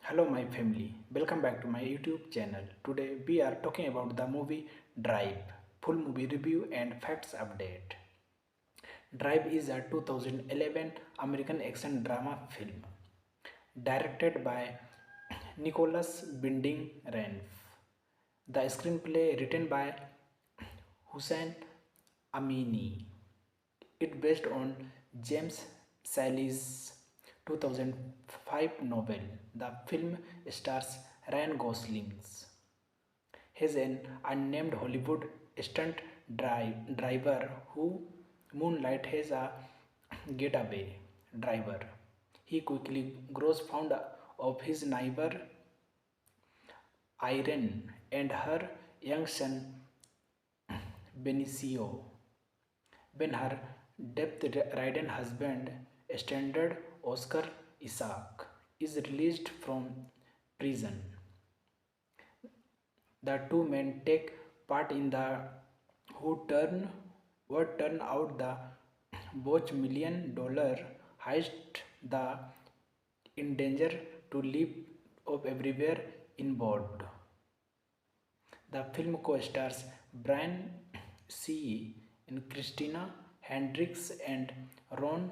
Hello, my family. Welcome back to my YouTube channel. Today we are talking about the movie Drive, full movie review and facts update. Drive is a 2011 American action drama film directed by Nicholas Winding Refn. The screenplay written by Hussein Amini. It based on James Sally's 2005 novel. The film stars Ryan Gosling. He's an unnamed Hollywood stunt driver who moonlight as a getaway driver. He quickly grows fond of his neighbor Irene and her young son Benicio. When her death-ridden husband, standard Oscar Isaac, is released from prison, the two men take part in the who turn what turn out the botch $1 million heist. The in danger to live of everywhere involved. The film co-stars Brian C. and Christina Hendricks and Ron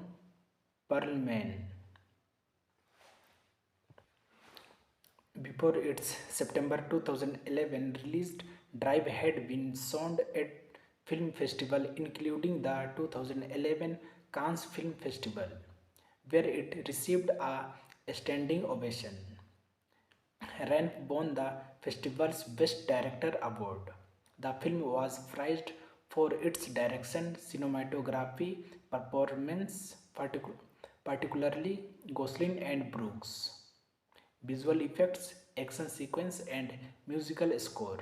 Perlman. Before its September 2011 release, Drive had been shown at film festival including the 2011 Cannes Film Festival, where it received a standing ovation. Ranf won the festival's Best Director award. The film was praised for its direction, cinematography, performance, particularly Gosling and Brooks, visual effects, action sequence, and musical score.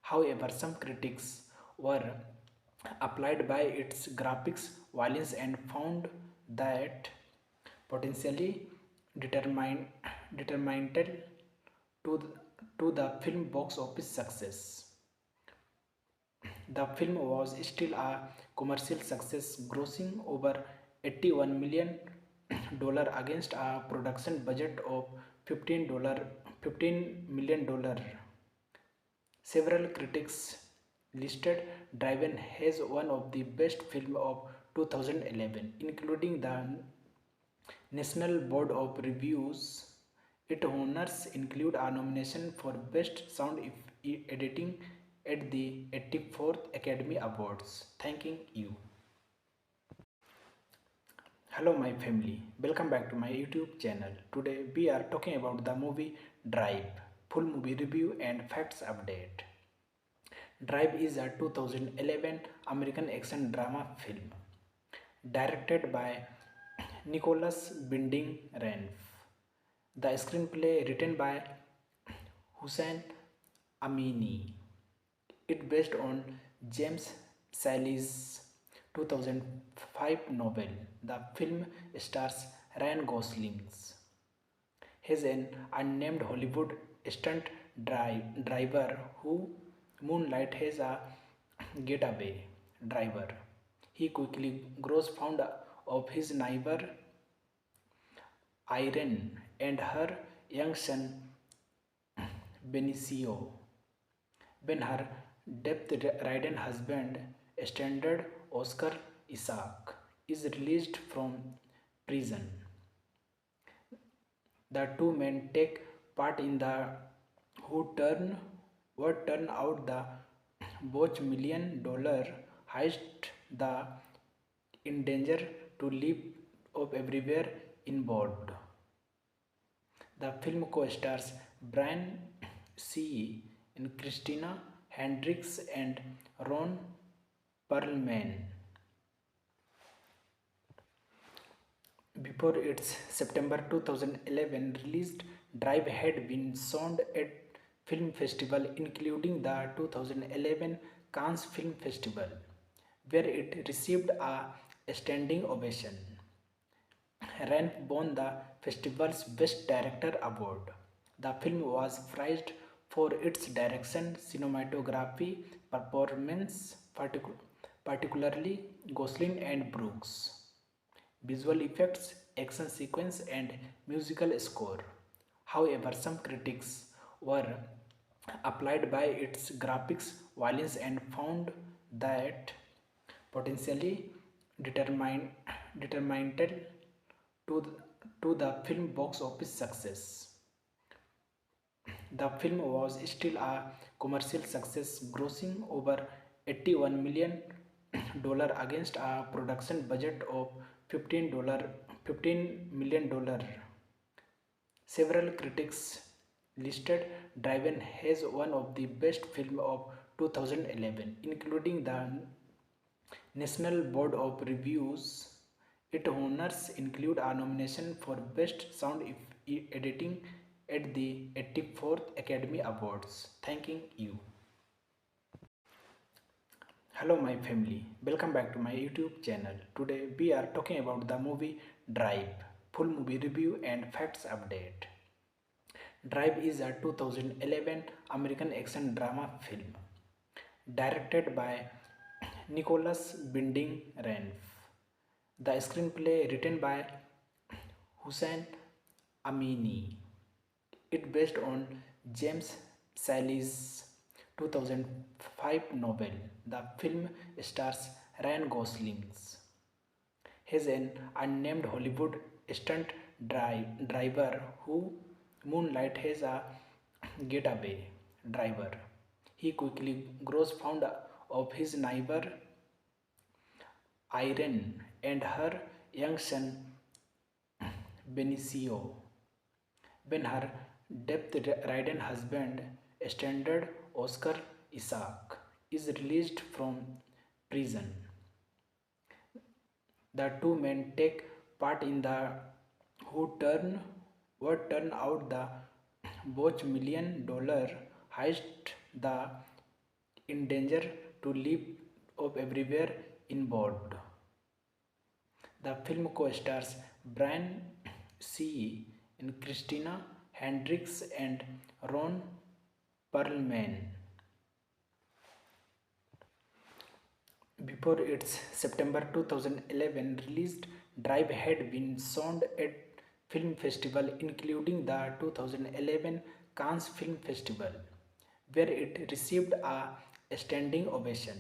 However, some critics were applied by its graphics, violence, and found that potentially determined determined to the film box office success. The film was still a commercial success, grossing over $81 million against a production budget of $15 million. Several critics listed Driven as one of the best films of 2011, including the National Board of Reviews. Its honors include a nomination for Best Sound Editing at the 84th Academy Awards. Thanking you. Hello, my family. Welcome back to my YouTube channel. Today we are talking about the movie Drive, full movie review and facts update. Drive is a 2011 American action drama film directed by Nicholas Winding Refn. The screenplay written by Hussein Amini. It based on James Sally's 2005 novel. The film stars Ryan Gosling. He's an unnamed Hollywood stunt driver who moonlight as a getaway driver. He quickly grows fond of his neighbor Irene and her young son Benicio. When her death-ridden husband, standard Oscar Isaac, is released from prison, the two men take part in the who turn what turn out the botch $1 million heist. The in danger to live of everywhere involved. The film co-stars Brian C. and Christina Hendricks and Ron Perlman. Before its September 2011 release, Drive had been shown at film festival including the 2011 Cannes Film Festival, where it received a standing ovation. Ranf won the festival's Best Director award. The film was praised for its direction, cinematography, performance, particularly Gosling and Brooks, visual effects, action sequence, and musical score. However, some critics were applied by its graphics, violence, and found that potentially determined determined to the film box office success. The film was still a commercial success, grossing over $81 million against a production budget of $15 million. Several critics listed Driven as one of the best films of 2011, including the National Board of Reviews. Its honors include a nomination for Best Sound Editing at the 84th Academy Awards. Thanking you. Hello my family, welcome back to my YouTube channel. Today we are talking about the movie Drive, full movie review and facts update. Drive is a 2011 American action drama film directed by Nicholas Winding Refn. The screenplay written by Hussein Amini. It based on James Sally's 2005 novel. The film stars Ryan Gosling as an unnamed Hollywood stunt driver who moonlight as a getaway driver. He quickly grows fond of his neighbor Irene and her young son Benicio when her death-ridden husband, standard Oscar Isaac, is released from prison. The two men take part in the who turn what turn out the both $1 million heist. The in danger to live of everywhere involved. The film co-stars Brian C. and Christina Hendricks and Ron Perlman. Before its September 2011 release, Drive had been shown at film festival including the 2011 Cannes Film Festival, where it received a standing ovation.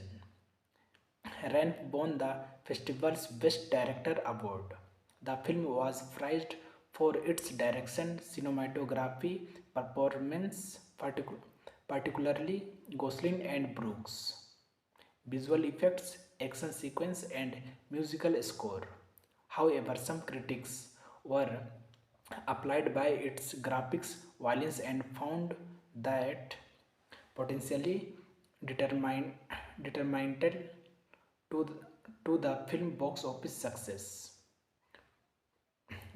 Refn won the festival's Best Director award. The film was praised for its direction, cinematography, performance, particularly Gosling and Brooks, visual effects, action sequence, and musical score. However, some critics were applied by its graphics, violence, and found that potentially determined to the film box office success.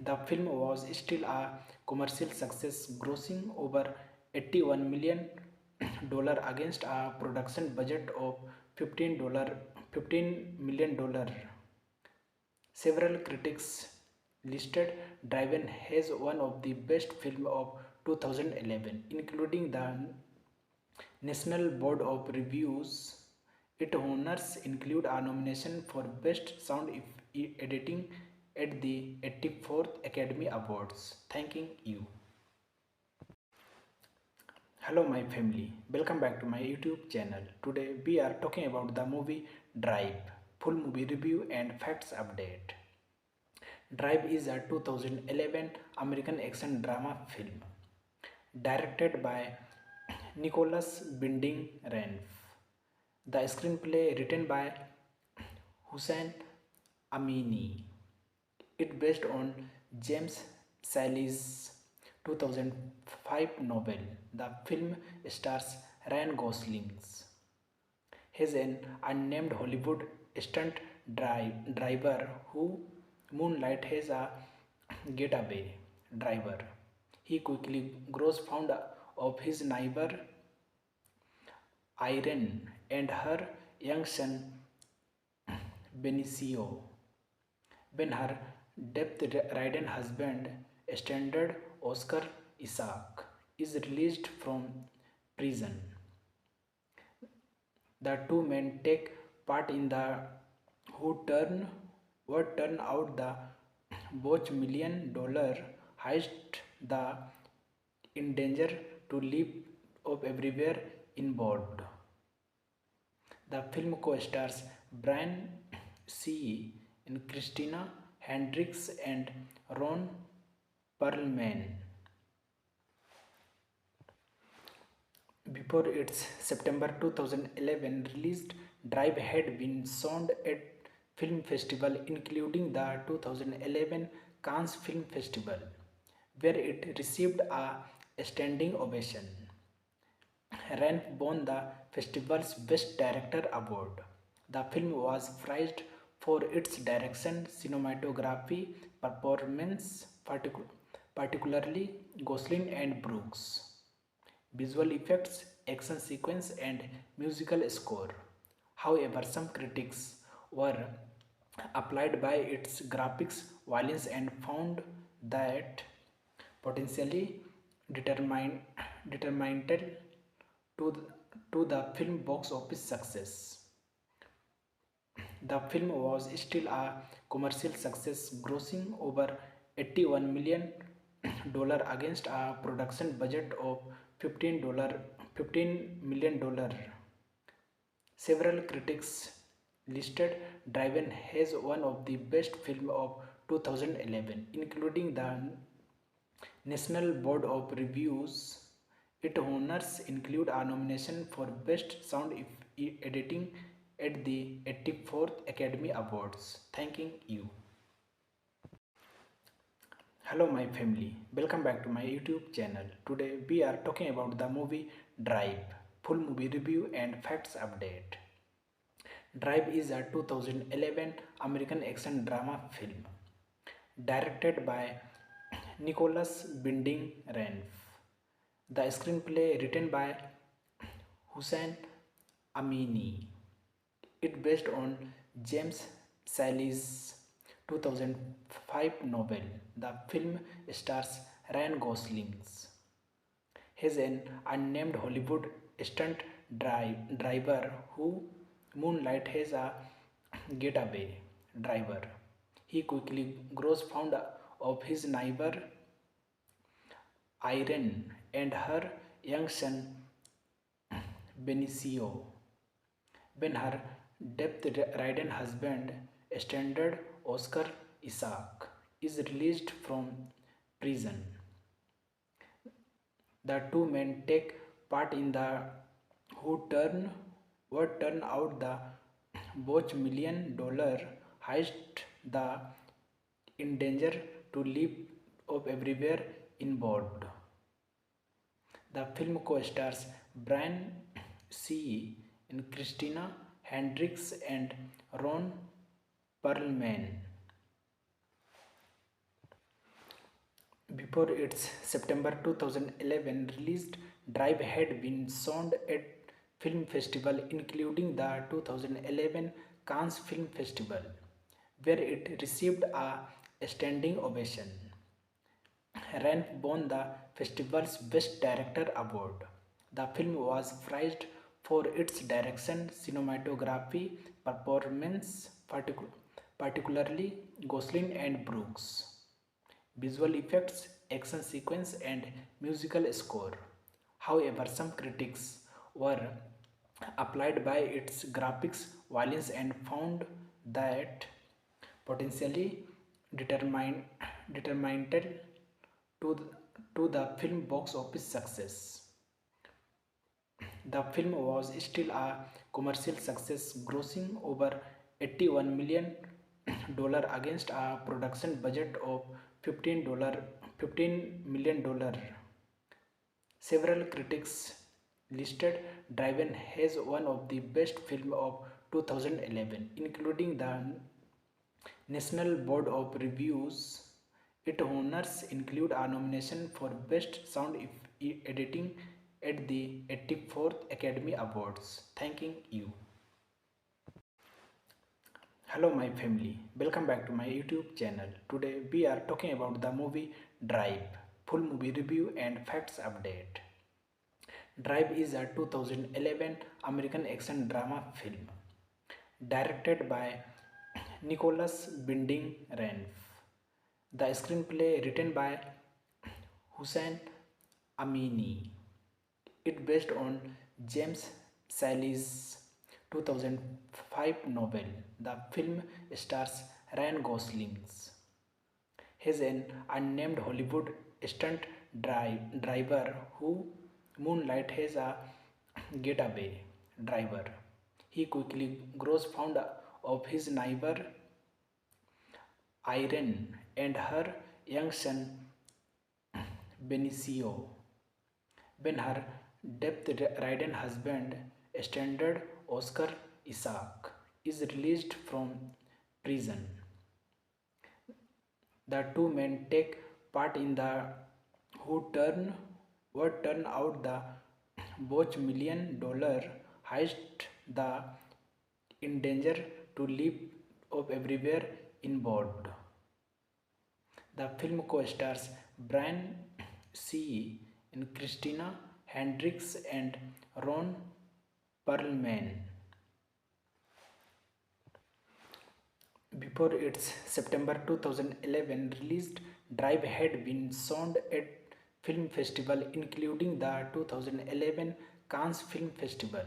The film was still a commercial success, grossing over $81 million against a production budget of $15 million. Several critics listed Driven as one of the best films of 2011, including the National Board of Reviews. Its honors include a nomination for Best Sound Editing at the 84th Academy Awards. Thanking you. Hello my family, welcome back to my YouTube channel. Today we are talking about the movie Drive, full movie review and facts update. Drive is a 2011 American action drama film directed by Nicholas Winding Refn. The screenplay written by Hussein Amini. It based on James Sally's 2005 novel. The film stars Ryan Gosling as an unnamed Hollywood stunt driver who moonlight as a getaway driver. He quickly grows fond of his neighbor Irene and her young son Benicio when her death-ridden husband, standard Oscar Isaac, is released from prison. The two men take part in the who turn what turn out the both $1 million heist. The in danger to live of everywhere involved. The film co-stars Brian C. and Christina Hendricks and Ron Perlman. Before its September 2011 released, Drive had been shown at film festival including the 2011 Cannes Film Festival, where it received a standing ovation. Ranf won the festival's Best Director award. The film was prized for its direction, cinematography, performance, particularly Gosling and Brooks, visual effects, action sequence, and musical score. However, some critics were applied by its graphics, violence, and found that potentially determined determined to the film box office success. The film was still a commercial success, grossing over $81 million against a production budget of $15 million. Several critics listed Driven as one of the best films of 2011, including the National Board of Reviews. Its honors include a nomination for Best Sound Editing at the 84th Academy Awards. Thanking you. Hello my family, welcome back to my YouTube channel. Today we are talking about the movie Drive, full movie review and facts update. Drive is a 2011 American action drama film directed by Nicholas Winding Refn. The screenplay written by Hussein Amini. It based on James Sally's 2005 novel. The film stars Ryan Gosling as an unnamed Hollywood stunt driver who moonlight as a getaway driver. He quickly grows fond of his neighbor Irene and her young son Benicio when her death-ridden husband, standard Oscar Isaac, is released from prison. The two men take part in the who turn what turn out the botch $1 million heist. The in danger to live of everywhere involved. The film co-stars Brian C. and Christina Hendricks and Ron Perlman. Before its September 2011 released, Drive had been shown at film festival including the 2011 Cannes Film Festival, where it received a standing ovation. Ranf won the festival's Best Director award. The film was prized for its direction, cinematography, performance, particularly Gosling and Brooks, visual effects, action sequence, and musical score. However, some critics were applied by its graphics, violence, and found that potentially determined to the film box office success. The film was still a commercial success, grossing over $81 million against a production budget of $15 million. Several critics listed Driven as one of the best films of 2011, including the National Board of Reviews. Its honors include a nomination for Best Sound Editing at the 84th Academy Awards. Thanking you. Hello my family, welcome back to my YouTube channel. Today we are talking about the movie Drive, full movie review and facts update. Drive is a 2011 American action drama film directed by Nicholas Winding Refn. The screenplay written by Hussein Amini. It based on James Sally's 2005 novel. The film stars Ryan Gosling. He's an unnamed Hollywood stunt driver who moonlight as a getaway driver. He quickly grows fond of his neighbor Irene and her young son Benicio. When her death-ridden husband, standard Oscar Isaac, is released from prison, the two men take part in the who turn what turn out the both $1 million heist. The in danger to live of everywhere involved. The film co-stars Brian C. and Christina Hendricks and Ron Perlman. Before its September 2011 released, Drive had been shown at film festival including the 2011 Cannes Film Festival,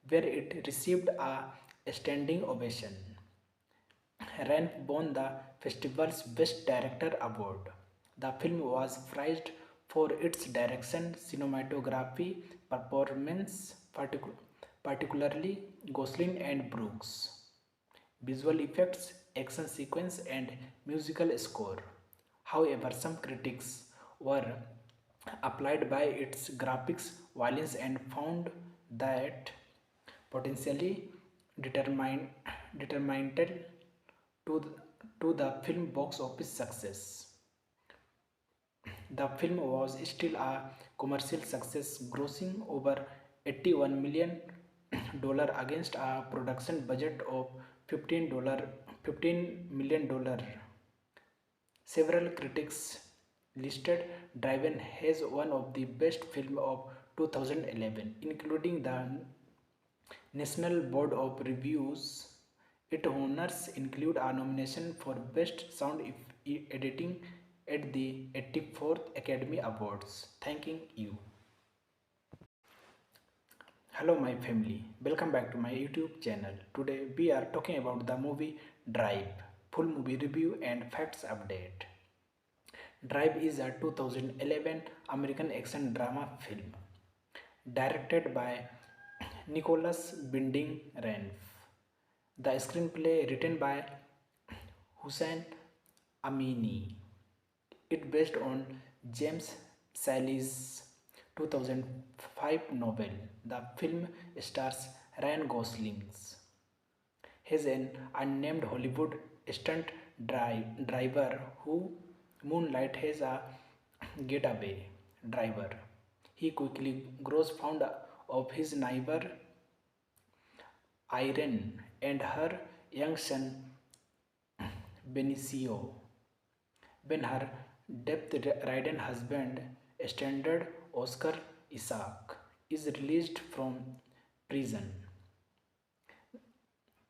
where it received a standing ovation. Ryan won the festival's Best Director award. The film was praised for its direction, cinematography, performance, particularly Gosling and Brooks, visual effects, action sequence, and musical score. However, some critics were applied by its graphics, violence, and found that potentially determined determined to the film box office success. The film was still a commercial success, grossing over $81 million against a production budget of $15 million. Several critics listed Driven as one of the best films of 2011, including the National Board of Reviews. Its honors include a nomination for Best Sound Editing at the 84th Academy Awards. Thanking you. Hello my family, welcome back to my YouTube channel. Today we are talking about the movie Drive, full movie review and facts update. Drive is a 2011 American action drama film directed by Nicholas Winding Refn. The screenplay written by Hussein Amini. It based on James Sally's 2005 novel. The film stars Ryan Gosling. He's an unnamed Hollywood stunt driver who moonlight as a getaway driver. He quickly grows fond of his neighbor Irene and her young son Benicio. When her death-ridden husband, standard Oscar Isaac, is released from prison,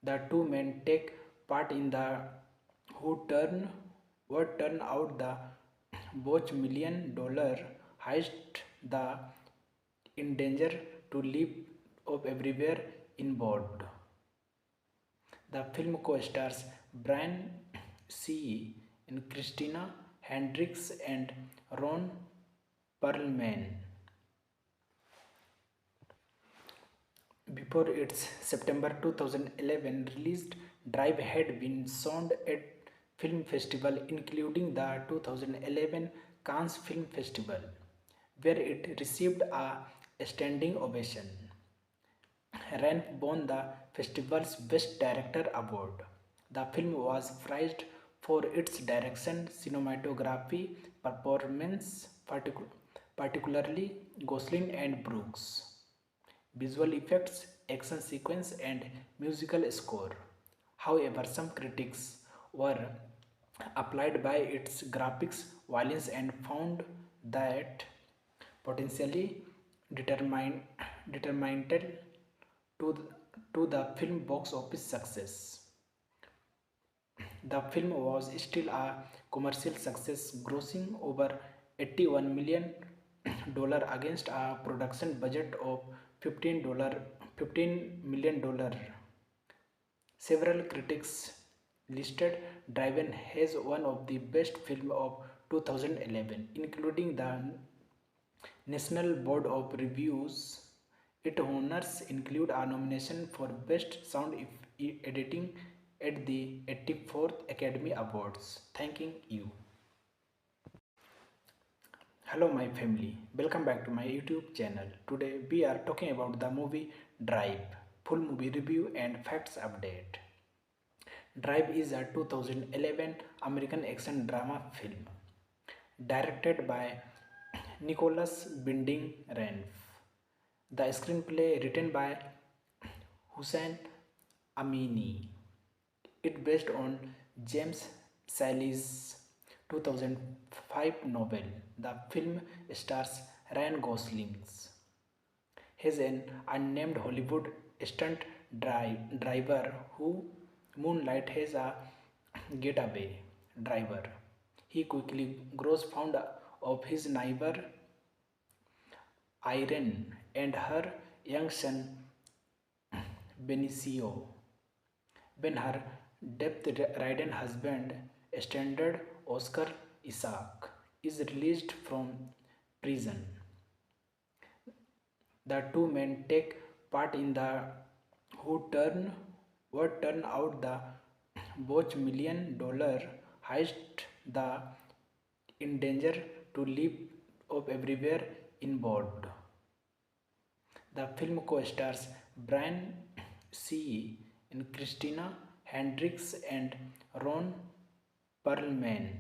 the two men take part in the who turn what turn out the both $1 million heist. The in danger to live of everywhere involved. The film co-stars Brian C. and Christina Hendricks and Ron Perlman. Before its September 2011 released, Drive had been shown at film festival including the 2011 Cannes Film Festival, where it received a standing ovation. Ryan won the festival's Best Director award. The film was praised for its direction, cinematography, performance, particularly Gosling and Brooks, visual effects, action sequence, and musical score. However, some critics were applied by its graphics, violence, and found that potentially determined to the film box office success. The film was still a commercial success, grossing over $81 million against a production budget of $15 million. Several critics listed Driven as one of the best films of 2011, including the National Board of Reviews. Its honors include a nomination for Best Sound Editing at the 84th Academy Awards. Thanking you. Hello my family, welcome back to my YouTube channel. Today we are talking about the movie Drive, full movie review and facts update. Drive is a 2011 American action drama film directed by Nicholas Winding Refn. The screenplay written by Hussein Amini. It based on James Sally's 2005 novel. The film stars Ryan Gosling. He's an unnamed Hollywood stunt driver who moonlights as a getaway driver. He quickly grows fond of his neighbor Irene and her young son Benicio. When her death-ridden husband, standard Oscar Isaac, is released from prison, the two men take part in the who turn what turn out the both $1 million heist. The in danger to live of everywhere involved. The film co-stars Brian C. and Christina Hendricks and Ron Perlman.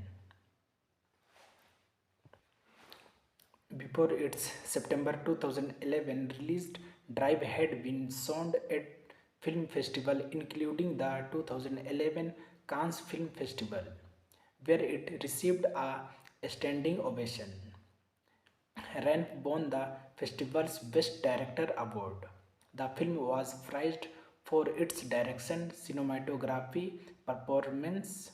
Before its September 2011 release, Drive had been shown at film festival including the 2011 Cannes Film Festival, where it received a standing ovation. Refn won the festival's Best Director award. The film was praised for its direction, cinematography, performance,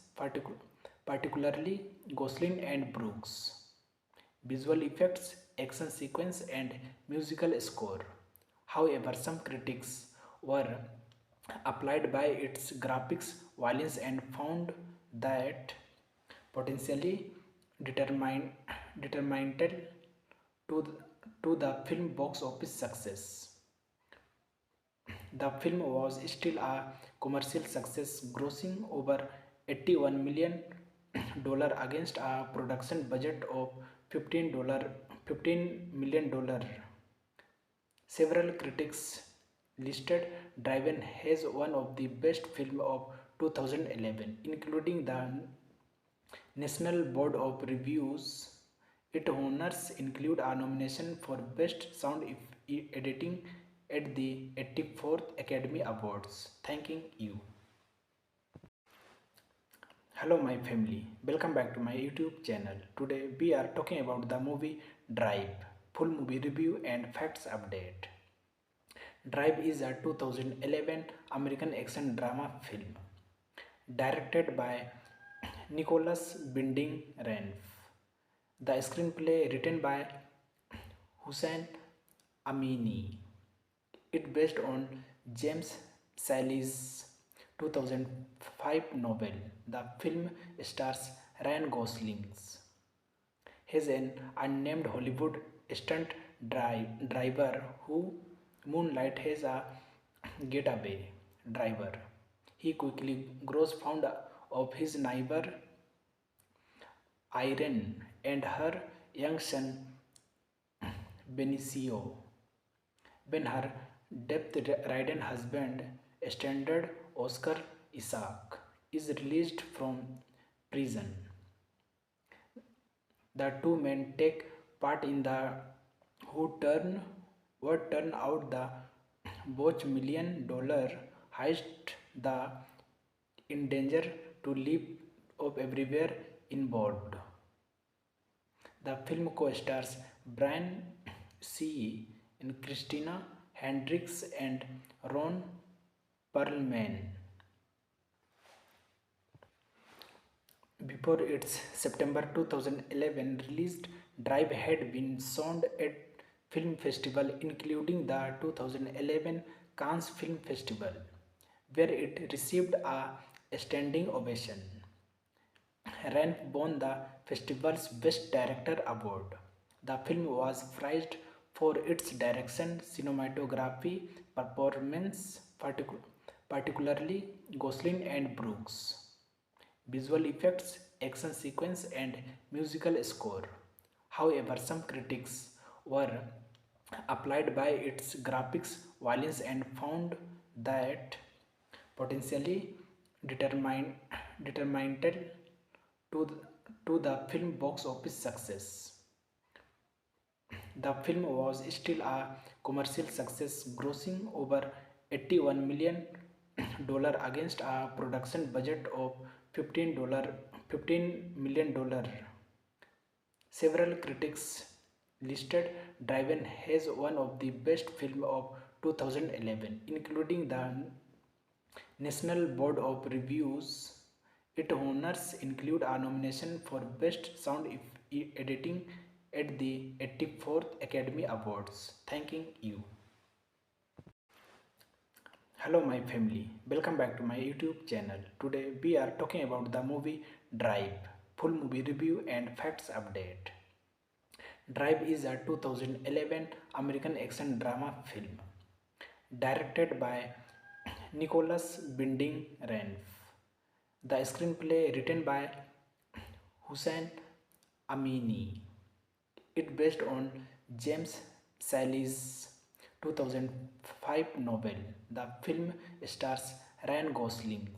particularly Gosling and Brooks, visual effects, action sequence, and musical score. However, some critics were applied by its graphics, violence, and found that potentially determined to the film box office success. The film was still a commercial success, grossing over $81 million against a production budget of $15 million. Several critics listed Driven as one of the best films of 2011, including the National Board of Reviews. Its honors include a nomination for Best Sound Editing at the 84th Academy Awards. Thanking you. Hello my family, welcome back to my YouTube channel. Today we are talking about the movie Drive, full movie review and facts update. Drive is a 2011 American action drama film directed by Nicholas Winding Refn. The screenplay written by Hussein Amini. It based on James Sally's 2005 novel. The film stars Ryan Gosling. He's an unnamed Hollywood stunt driver who moonlights as a getaway driver. He quickly grows fond of his neighbor Irene and her young son Benicio. When her death-ridden husband, standard Oscar Isaac, is released from prison, the two men take part in the who turn what turn out the both $1 million heist. The in danger to live of everywhere involved. The film co-stars Brian C. and Christina Hendricks and Ron Perlman. Before its September 2011 release, Drive had been shown at film festival including the 2011 Cannes Film Festival, where it received a standing ovation. Ranf won the festival's Best Director award. The film was praised for its direction, cinematography, performance, particularly Gosling and Brooks, visual effects, action sequence, and musical score. However, some critics were applied by its graphics, violence, and found that potentially determined determined to the film box office success. The film was still a commercial success, grossing over $81 million against a production budget of $15 million. Several critics listed Driven as one of the best films of 2011, including the National Board of Reviews. Its honors include a nomination for Best Sound Editing at the 84th Academy Awards. Thanking you. Hello my family, welcome back to my YouTube channel. Today we are talking about the movie Drive, full movie review and facts update. Drive is a 2011 American action drama film directed by Nicholas Winding Refn. The screenplay written by Hussein Amini. It based on James Sally's 2005 novel. The film stars Ryan Gosling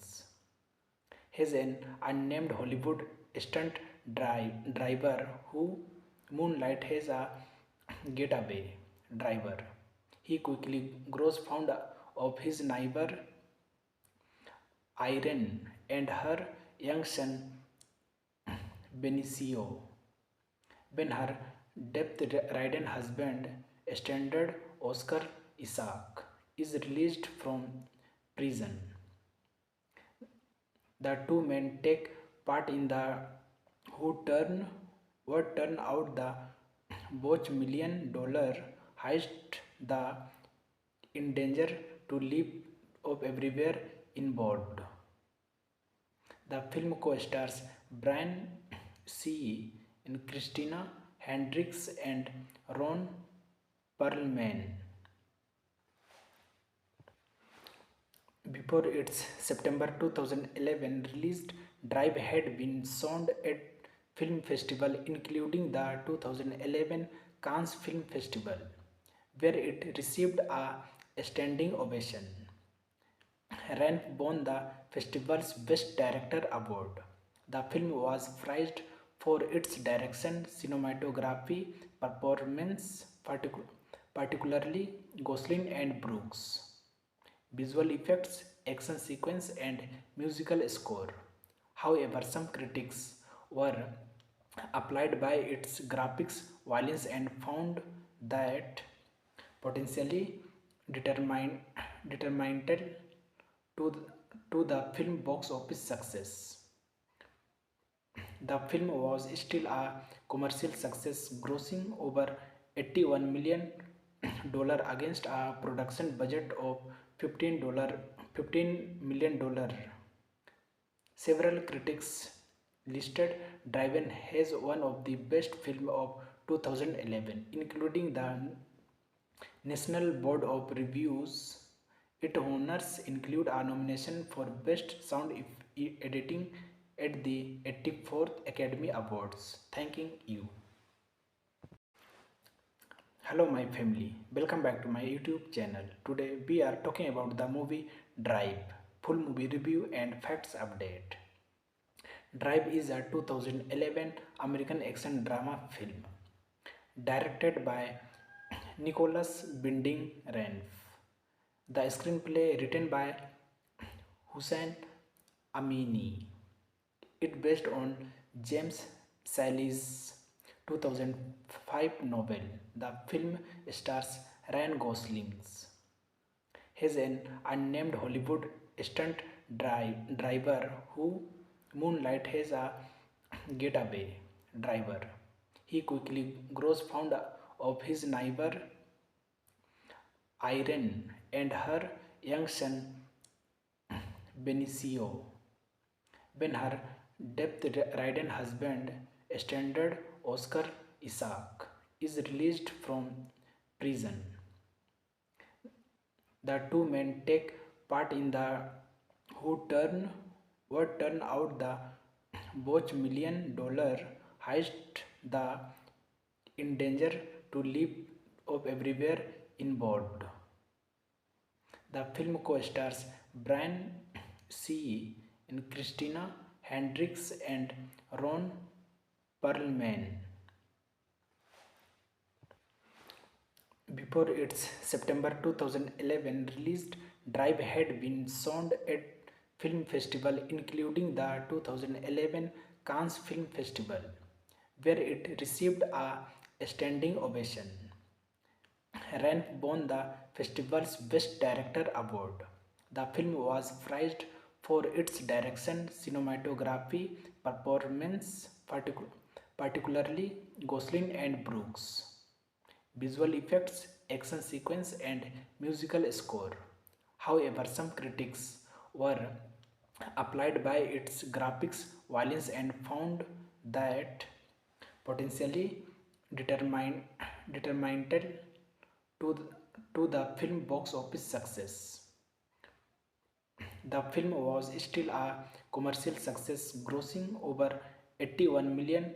as an unnamed Hollywood stunt driver who moonlights as a getaway driver. He quickly grows fond of his neighbor Irene and her young son Benicio when her death-ridden husband, standard Oscar Isaac, is released from prison. The two men take part in the what turn out the botch $1 million heist. The in danger to live of everywhere involved. The film co-stars Brian C. and Christina Hendricks and Ron Perlman. Before its September 2011 release, Drive had been shown at film festival including the 2011 Cannes Film Festival, where it received a standing ovation. Ranf won the festival's Best Director award. The film was praised for its direction, cinematography, performance, particularly Gosling and Brooks, visual effects, action sequence, and musical score. However, some critics were applied by its graphics, violence, and found that potentially determined to the film box office success. The film was still a commercial success, grossing over $81 million against a production budget of $15 million. Several critics listed Driven as one of the best films of 2011, including the National Board of Reviews. Its honors include a nomination for Best Sound Editing at the 84th Academy Awards. Thanking you. Hello my family, welcome back to my YouTube channel. Today we are talking about the movie Drive, full movie review and facts update. Drive is a 2011 American action drama film directed by Nicholas Winding Refn. The screenplay written by Hussein Amini. It based on James Sally's 2005 novel. The film stars Ryan Gosling as an unnamed Hollywood stunt driver who moonlights as a getaway driver. He quickly grows fond of his neighbor Irene and her young son Benicio. When her death-ridden husband, standard Oscar Isaac, is released from prison, the two men take part in the who turn what turn out the both $1 million heist. The in danger to live of everywhere involved. The film co-stars Brian C. and Christina Hendricks and Ron Perlman. Before its September 2011 released, Drive had been shown at film festival including the 2011 Cannes Film Festival, where it received a standing ovation. Ranf won the festival's Best Director award. The film was praised for its direction, cinematography, performance, particularly Gosling and Brooks, visual effects, action sequence, and musical score. However, some critics were applied by its graphics, violence, and found that potentially determined determined to the film box office success. The film was still a commercial success, grossing over $81 million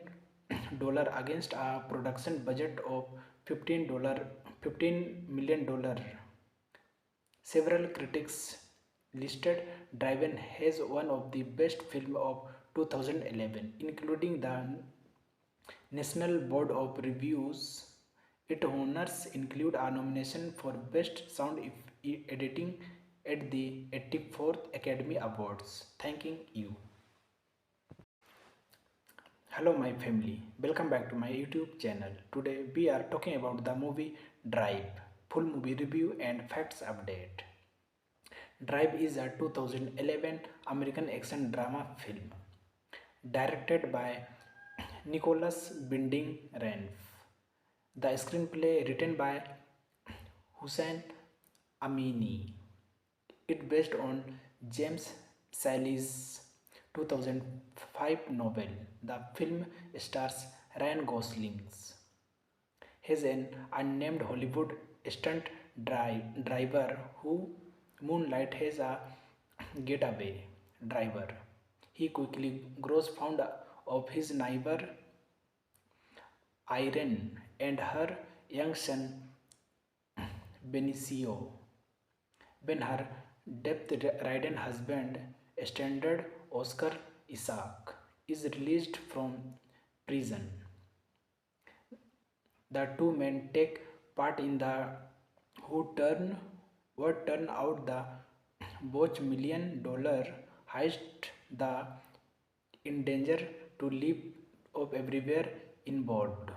against a production budget of $15 million. Several critics listed Driven as one of the best films of 2011, including the National Board of Reviews. Its honors include a nomination for Best Sound Editing at the 84th Academy Awards. Thanking you. Hello my family, welcome back to my YouTube channel. Today we are talking about the movie Drive, full movie review and facts update. Drive is a 2011 American action drama film directed by Nicholas Winding Refn. The screenplay written by Hussein Amini. It based on James Sally's 2005 novel. The film stars Ryan Gosling as an unnamed Hollywood stunt driver who moonlight as a getaway driver. He quickly grows fond of his neighbor Irene and her young son Benicio. When her death-ridden husband, standard Oscar Isaac, is released from prison, the two men take part in the who turn out the both $1 million heist. The in danger to live of everywhere involved.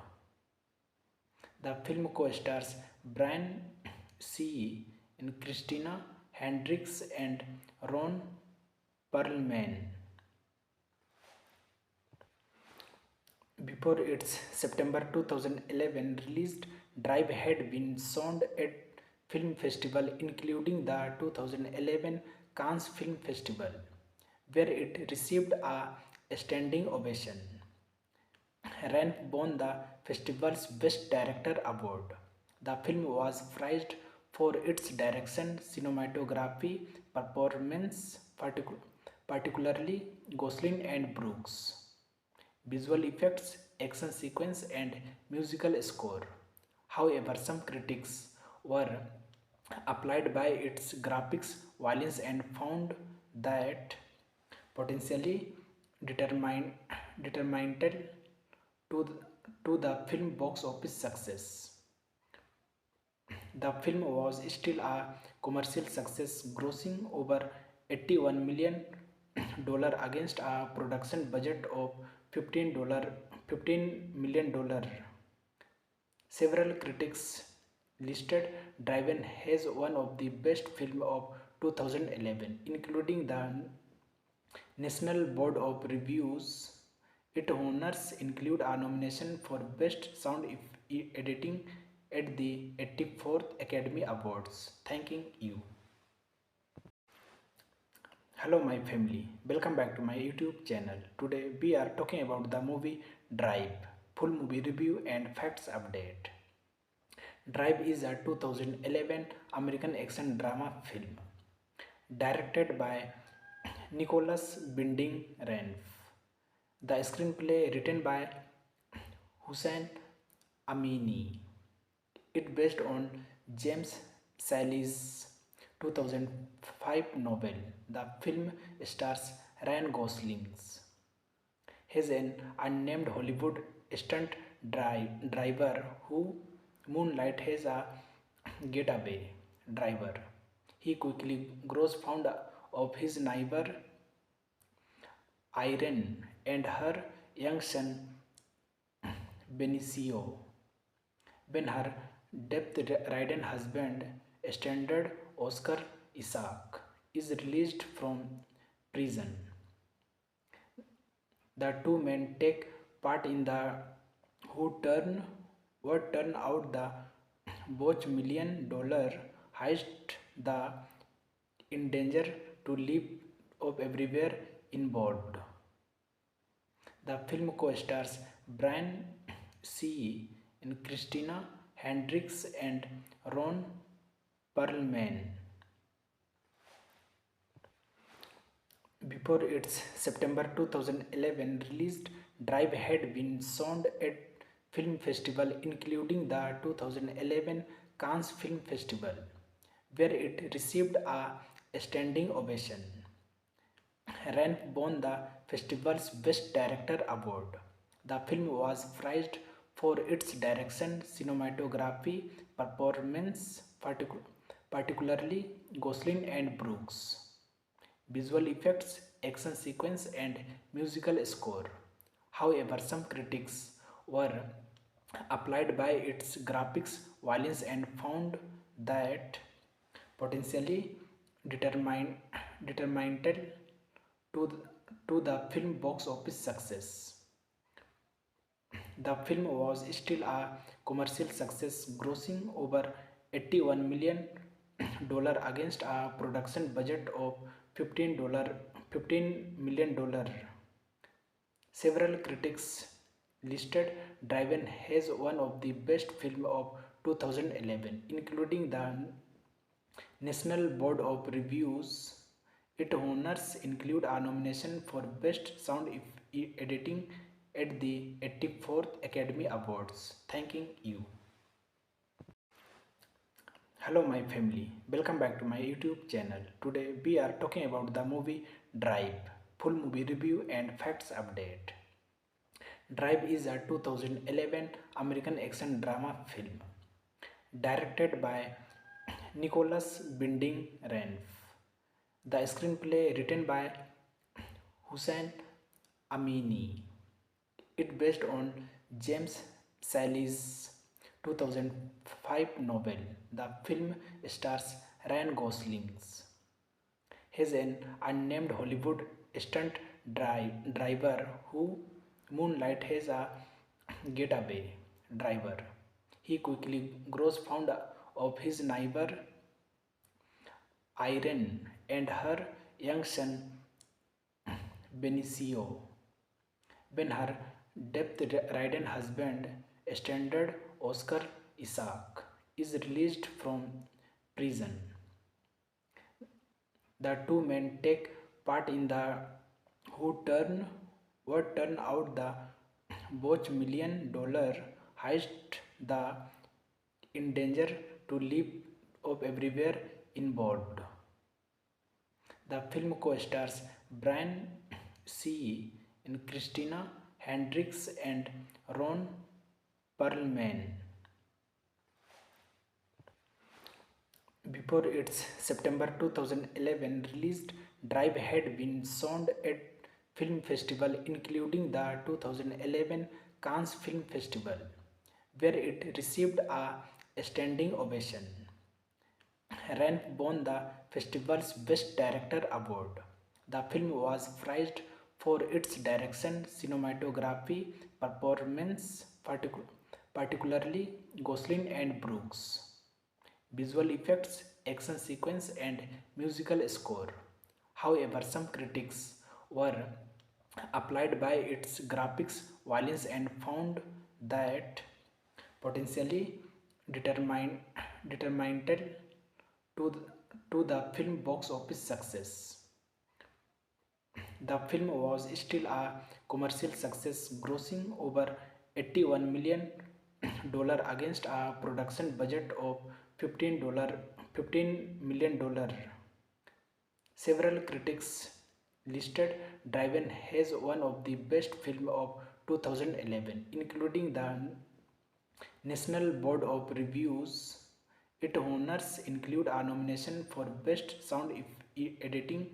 The film co-stars Brian C. and Christina Hendricks and Ron Perlman. Before its September 2011 released, Drive had been shown at film festival including the 2011 Cannes Film Festival, where it received a standing ovation. Ranf won the festival's Best Director award. The film was praised for its direction, cinematography, performance, particularly Gosling and Brooks, visual effects, action sequence, and musical score. However, some critics were applied by its graphics, violence, and found that potentially determined to the film box office success. The film was still a commercial success, grossing over $81 million against a production budget of $15 million. Several critics listed Driven as one of the best films of 2011, including the National Board of Reviews. Its honors include a nomination for Best Sound Editing at the 84th Academy Awards. Thanking you. Hello my family, welcome back to my YouTube channel. Today we are talking about the movie Drive, full movie review and facts update. Drive is a 2011 American action drama film directed by Nicholas Winding Refn. The screenplay written by Hussein Amini. It based on James Sally's 2005 novel. The film stars Ryan Gosling. He's an unnamed Hollywood stunt driver who moonlight as a getaway driver. He quickly grows fond of his neighbor Irene and her young son Benicio. When her death-ridden husband, standard Oscar Isaac, is released from prison, the two men take part in the who turn what turn out the Boch $1 million heist. The in danger to live of everywhere involved. The film co-stars Brian C. and Christina Hendricks and Ron Perlman. Before its September 2011 release, Drive had been shown at film festival including the 2011 Cannes Film Festival, where it received a standing ovation. Ranf won the festival's Best Director award. The film was praised for its direction, cinematography, performance, particularly Gosling and Brooks, visual effects, action sequence, and musical score. However, some critics were applied by its graphics, violence, and found that potentially determined to the film box office success. The film was still a commercial success, grossing over $81 million against a production budget of $15 million. Several critics listed Driven as one of the best films of 2011, including the National Board of Reviews. Its honors include a nomination for Best Sound Editing at the 84th Academy Awards. Thanking you. Hello my family, welcome back to my YouTube channel. Today we are talking about the movie Drive, full movie review and facts update. Drive is a 2011 American action drama film directed by Nicholas Winding Refn. The screenplay written by Hussein Amini. It based on James Sally's 2005 novel. The film stars Ryan Gosling. He's an unnamed Hollywood stunt driver who moonlight as a getaway driver. He quickly grows fond of his neighbor Irene and her young son Benicio. When her death-ridden husband, standard Oscar Isaac, is released from prison, the two men take part in the who turn what turn out the Boch $1 million heist. The in danger to live of everywhere involved. The film co-stars Brian C. and Christina Hendricks and Ron Perlman. Before its September 2011 release, Drive had been shown at film festival including the 2011 Cannes Film Festival, where it received a standing ovation. Ranf won the festival's Best Director award. The film was praised for its direction, cinematography, performance, particularly Gosling and Brooks, visual effects, action sequence, and musical score. However, some critics were applied by its graphics, violence, and found that potentially determined determined to the, to the film box office success. The film was still a commercial success, grossing over $81 million against a production budget of $15 million. Several critics listed Driven as one of the best films of 2011, including the National Board of Reviews. Its honors include a nomination for Best Sound Editing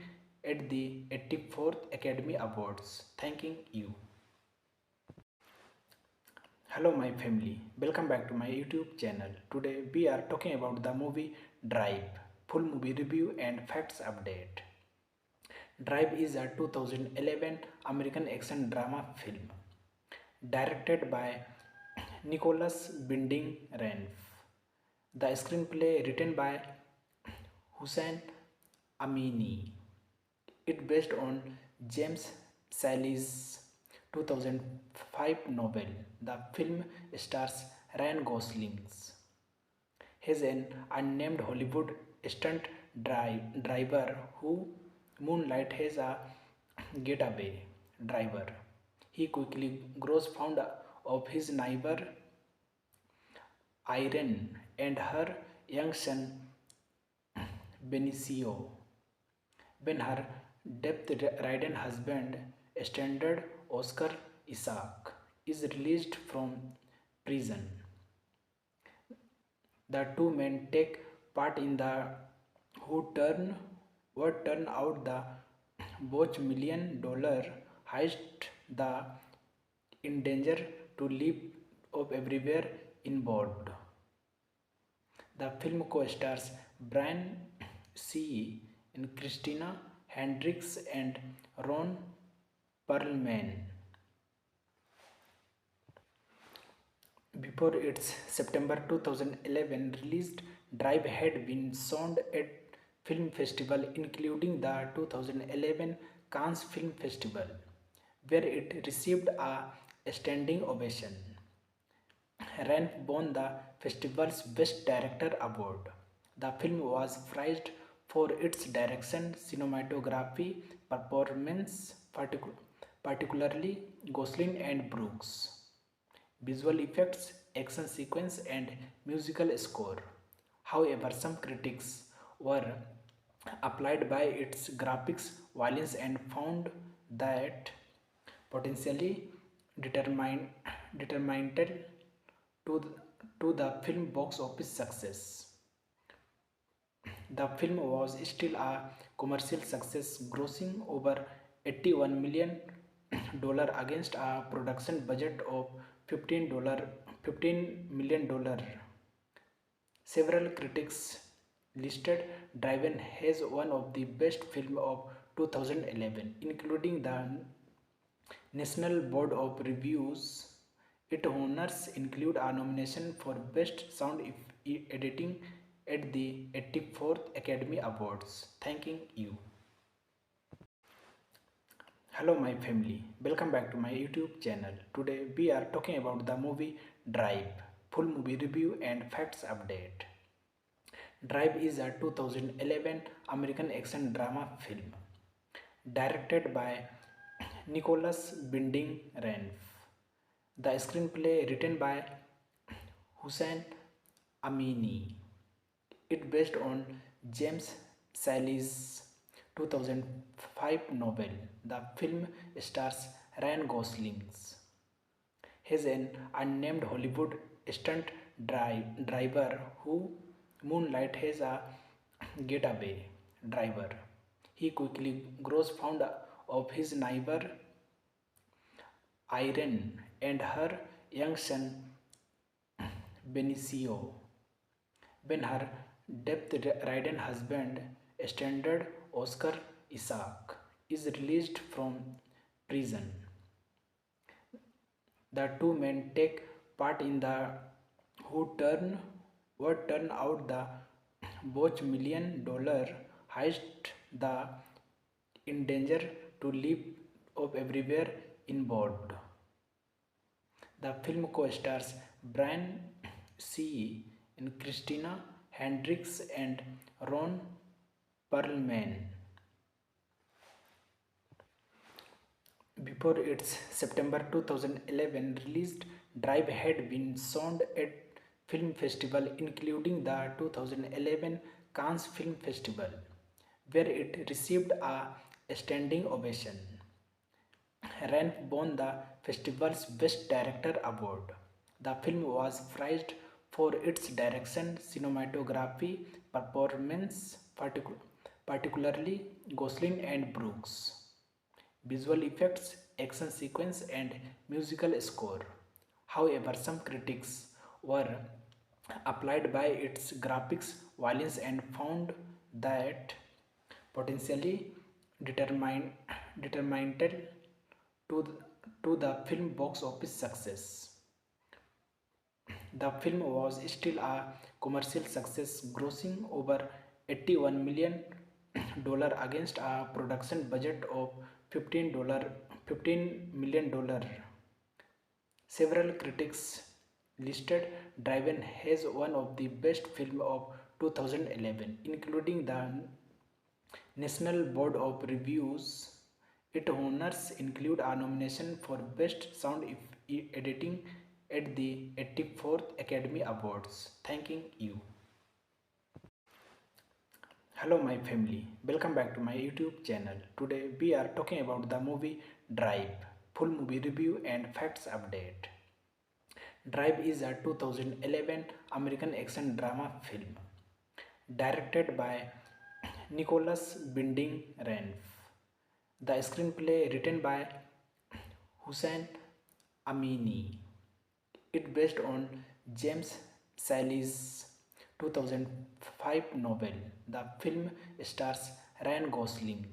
at the 84th Academy Awards. Thanking you. Hello my family, welcome back to my YouTube channel. Today we are talking about the movie Drive, full movie review and facts update. Drive is a 2011 American action drama film directed by Nicholas Winding Refn. The screenplay written by Hussein Amini. It based on James Sally's 2005 novel. The film stars Ryan Gosling as an unnamed Hollywood stunt driver who moonlight as a getaway driver. He quickly grows fond of his neighbor Irene and her young son Benicio when her death-ridden husband, standard Oscar Isaac, is released from prison. The two men take part in the who turn what turn out the Boch $1 million heist. The in danger to live of everywhere involved. The film co-stars Brian C. and Christina Hendricks and Ron Perlman. Before its September 2011 release, Drive had been shown at film festival including the 2011 Cannes Film Festival, where it received a standing ovation. Refn won the festival's Best Director award. The film was praised for its direction, cinematography, performance, particularly Gosling and Brooks, visual effects, action sequence, and musical score. However, some critics were applied by its graphics, violence, and found that potentially determined to the film box office success. The film was still a commercial success, grossing over $81 million against a production budget of $15 million. Several critics listed Driven as one of the best films of 2011, including the National Board of Reviews. Its honors include a nomination for Best Sound Editing at the 84th Academy Awards. Thanking you. Hello my family, welcome back to my YouTube channel. Today we are talking about the movie Drive, full movie review and facts update. Drive is a 2011 American action drama film directed by Nicholas Winding Refn. The screenplay written by Hussein Amini. It based on James Sally's 2005 novel. The film stars Ryan Gosling as an unnamed Hollywood stunt driver who moonlight as a getaway driver. He quickly grows fond of his neighbor Irene and her young son Benicio when her death-ridden husband, standard Oscar Isaac, is released from prison. The two men take part in the who turn what turn out the both $1 million heist. The in danger to live of everywhere involved. The film co-stars Brian C. and Christina Hendricks and Ron Perlman. Before its September 2011 released, Drive had been shown at film festival including the 2011 Cannes Film Festival, where it received a standing ovation. Ranf won the festival's Best Director award. The film was praised for its direction, cinematography, performance, particularly Gosling and Brooks, visual effects, action sequence, and musical score. However, some critics were applied by its graphics, violence, and found that potentially determined determined to the film box office success. The film was still a commercial success, grossing over $81 million against a production budget of $15 million. Several critics listed Driven as one of the best films of 2011, including the National Board of Reviews. Its honors include a nomination for Best Sound Editing at the 84th Academy Awards. Thanking you. Hello my family, welcome back to my YouTube channel. Today we are talking about the movie Drive, full movie review and facts update. Drive is a 2011 American action drama film directed by Nicholas Winding Refn. The screenplay written by Hussein Amini. It based on James Sally's 2005 novel. The film stars Ryan Gosling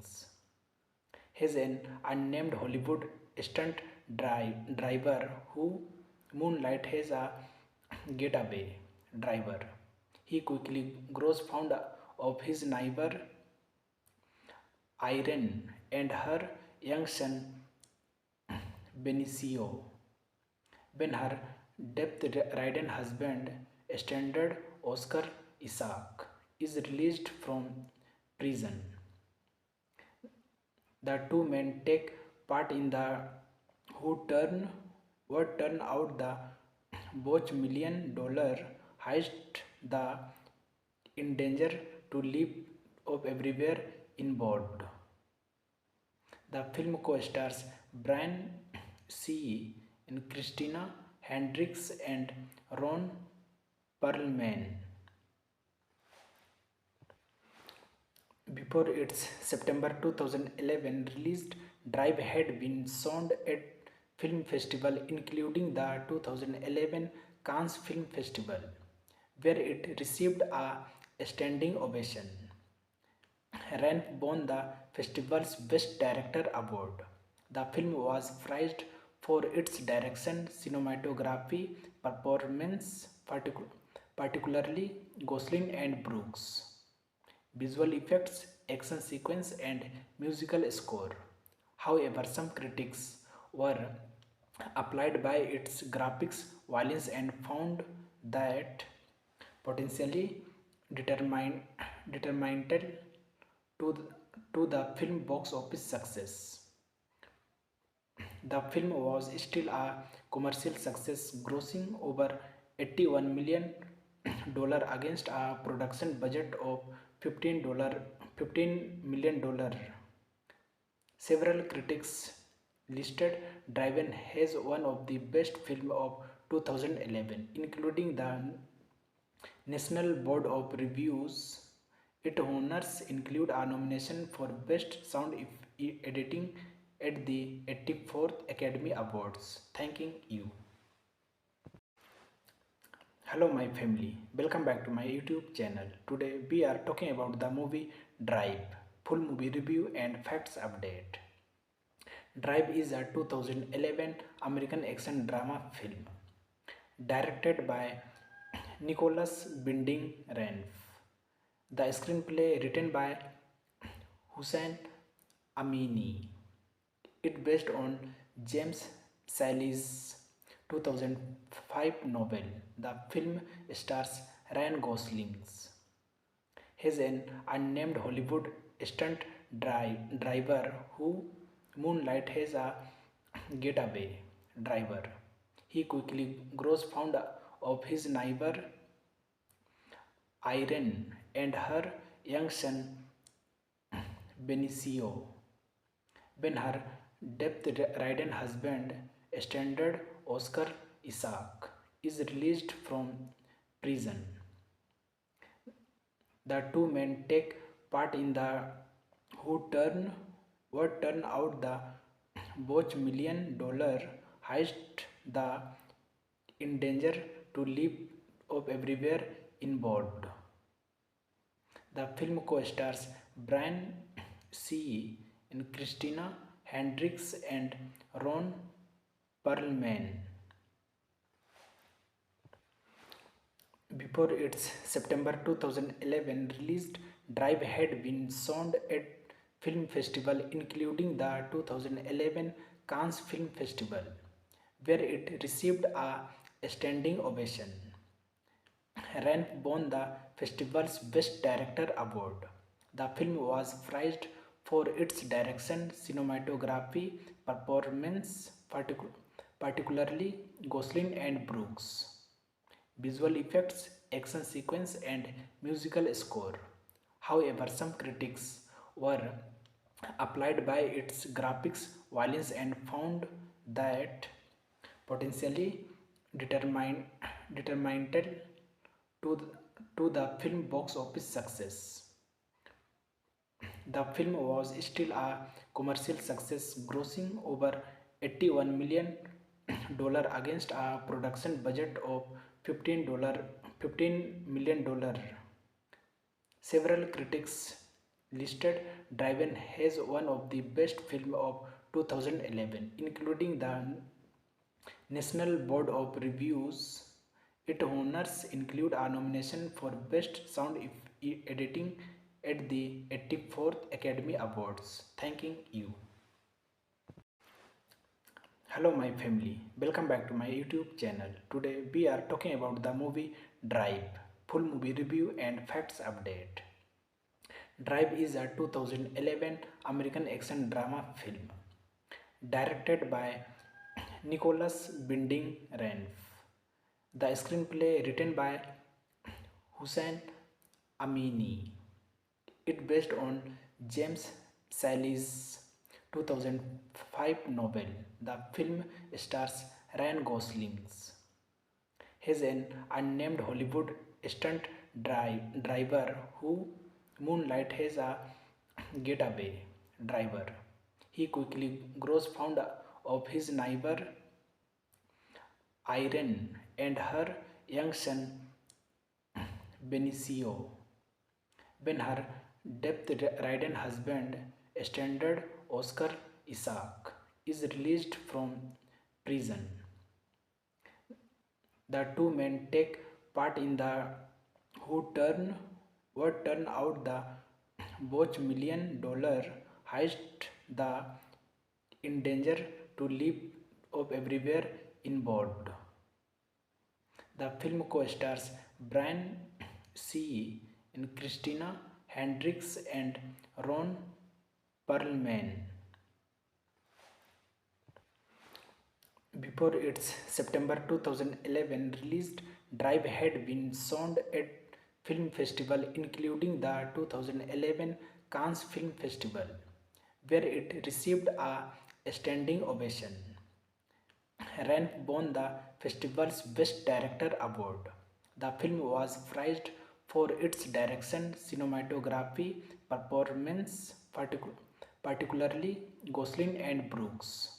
as an unnamed Hollywood stunt driver who moonlight as a getaway driver. He quickly grows fond of his neighbor Irene and her young son Benicio when her death-ridden husband, standard Oscar Isaac, is released from prison. The two men take part in the who turn what turn out the both $1 million heist. The in danger to live of everywhere involved. The film co-stars Brian C. and Christina Hendricks and Ron Perlman. Before its September 2011 released, Drive had been shown at film festival including the 2011 Cannes Film Festival, where it received a standing ovation. Ranf won the festival's Best Director award. The film was praised for its direction, cinematography, performance, particularly Gosling and Brooks, visual effects, action sequence, and musical score. However, some critics were applied by its graphics, violence, and found that potentially determined to the film box office success. The film was still a commercial success, grossing over $81 million against a production budget of $15 million. Several critics listed Driven as one of the best films of 2011, including the National Board of Reviews. Its honors include a nomination for Best Sound Editing at the 84th Academy Awards. Thanking you. Hello my family, welcome back to my YouTube channel. Today we are talking about the movie Drive, full movie review and facts update. Drive is a 2011 American action drama film directed by Nicholas Winding Refn. The screenplay written by Hussein Amini. It based on James Sally's 2005 novel. The film stars Ryan Gosling. He's an unnamed Hollywood stunt driver who moonlight as a getaway driver. He quickly grows fond of his neighbor Irene and her young son Benicio. When her death-ridden husband, standard Oscar Isaac, is released from prison, the two men take part in the who turn what turn out the both $1 million heist. The in danger to live of everywhere involved. The film co-stars Brian C. and Christina Hendricks and Ron Perlman. Before its September 2011 released, Drive had been shown at film festival including the 2011 Cannes Film Festival, where it received a standing ovation. Ranf won the festival's Best Director award. The film was praised for its direction, cinematography, performance, particularly Gosling and Brooks, visual effects, action sequence, and musical score. However, some critics were applied by its graphics, violence, and found that potentially determined determined to the film box office success. The film was still a commercial success, grossing over $81 million against a production budget of $15 million. Several critics listed Driven as one of the best films of 2011, including the National Board of Reviews. Its honors include a nomination for Best Sound Editing at the 84th Academy Awards. Thanking you. Hello my family, welcome back to my YouTube channel. Today we are talking about the movie Drive, full movie review and facts update. Drive is a 2011 American action drama film directed by Nicholas Winding Refn. The screenplay written by Hussein Amini. It based on James Sally's 2005 novel. The film stars Ryan Gosling. He's an unnamed Hollywood stunt driver who moonlight as a getaway driver. He quickly grows fond of his neighbor Irene and her young son Benicio. When her death-ridden husband, standard Oscar Isaac, is released from prison, the two men take part in the who turn what turn out the both $1 million heist. The in danger to live of everywhere involved. The film co-stars Brian C. and Christina Hendricks and Ron Perlman. Before its September 2011 released, Drive had been shown at film festival including the 2011 Cannes Film Festival, where it received a standing ovation. Ranf won the festival's Best Director award. The film was praised for its direction, cinematography, performance, particularly Gosling and Brooks,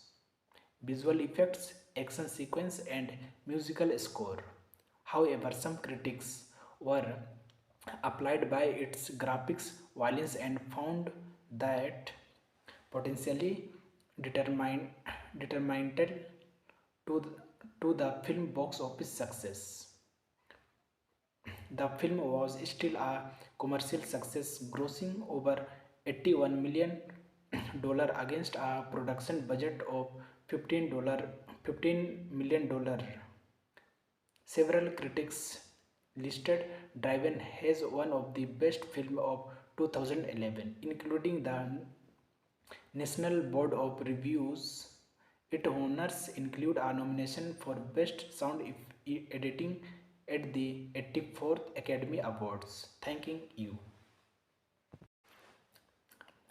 visual effects, action sequence, and musical score. However, some critics were applied by its graphics, violence, and found that potentially determined determined to the film box office success. The film was still a commercial success, grossing over $81 million against a production budget of $15 million. Several critics listed Driven as one of the best films of 2011, including the National Board of Reviews. Its honors include a nomination for Best Sound Editing at the 84th Academy Awards. Thanking you.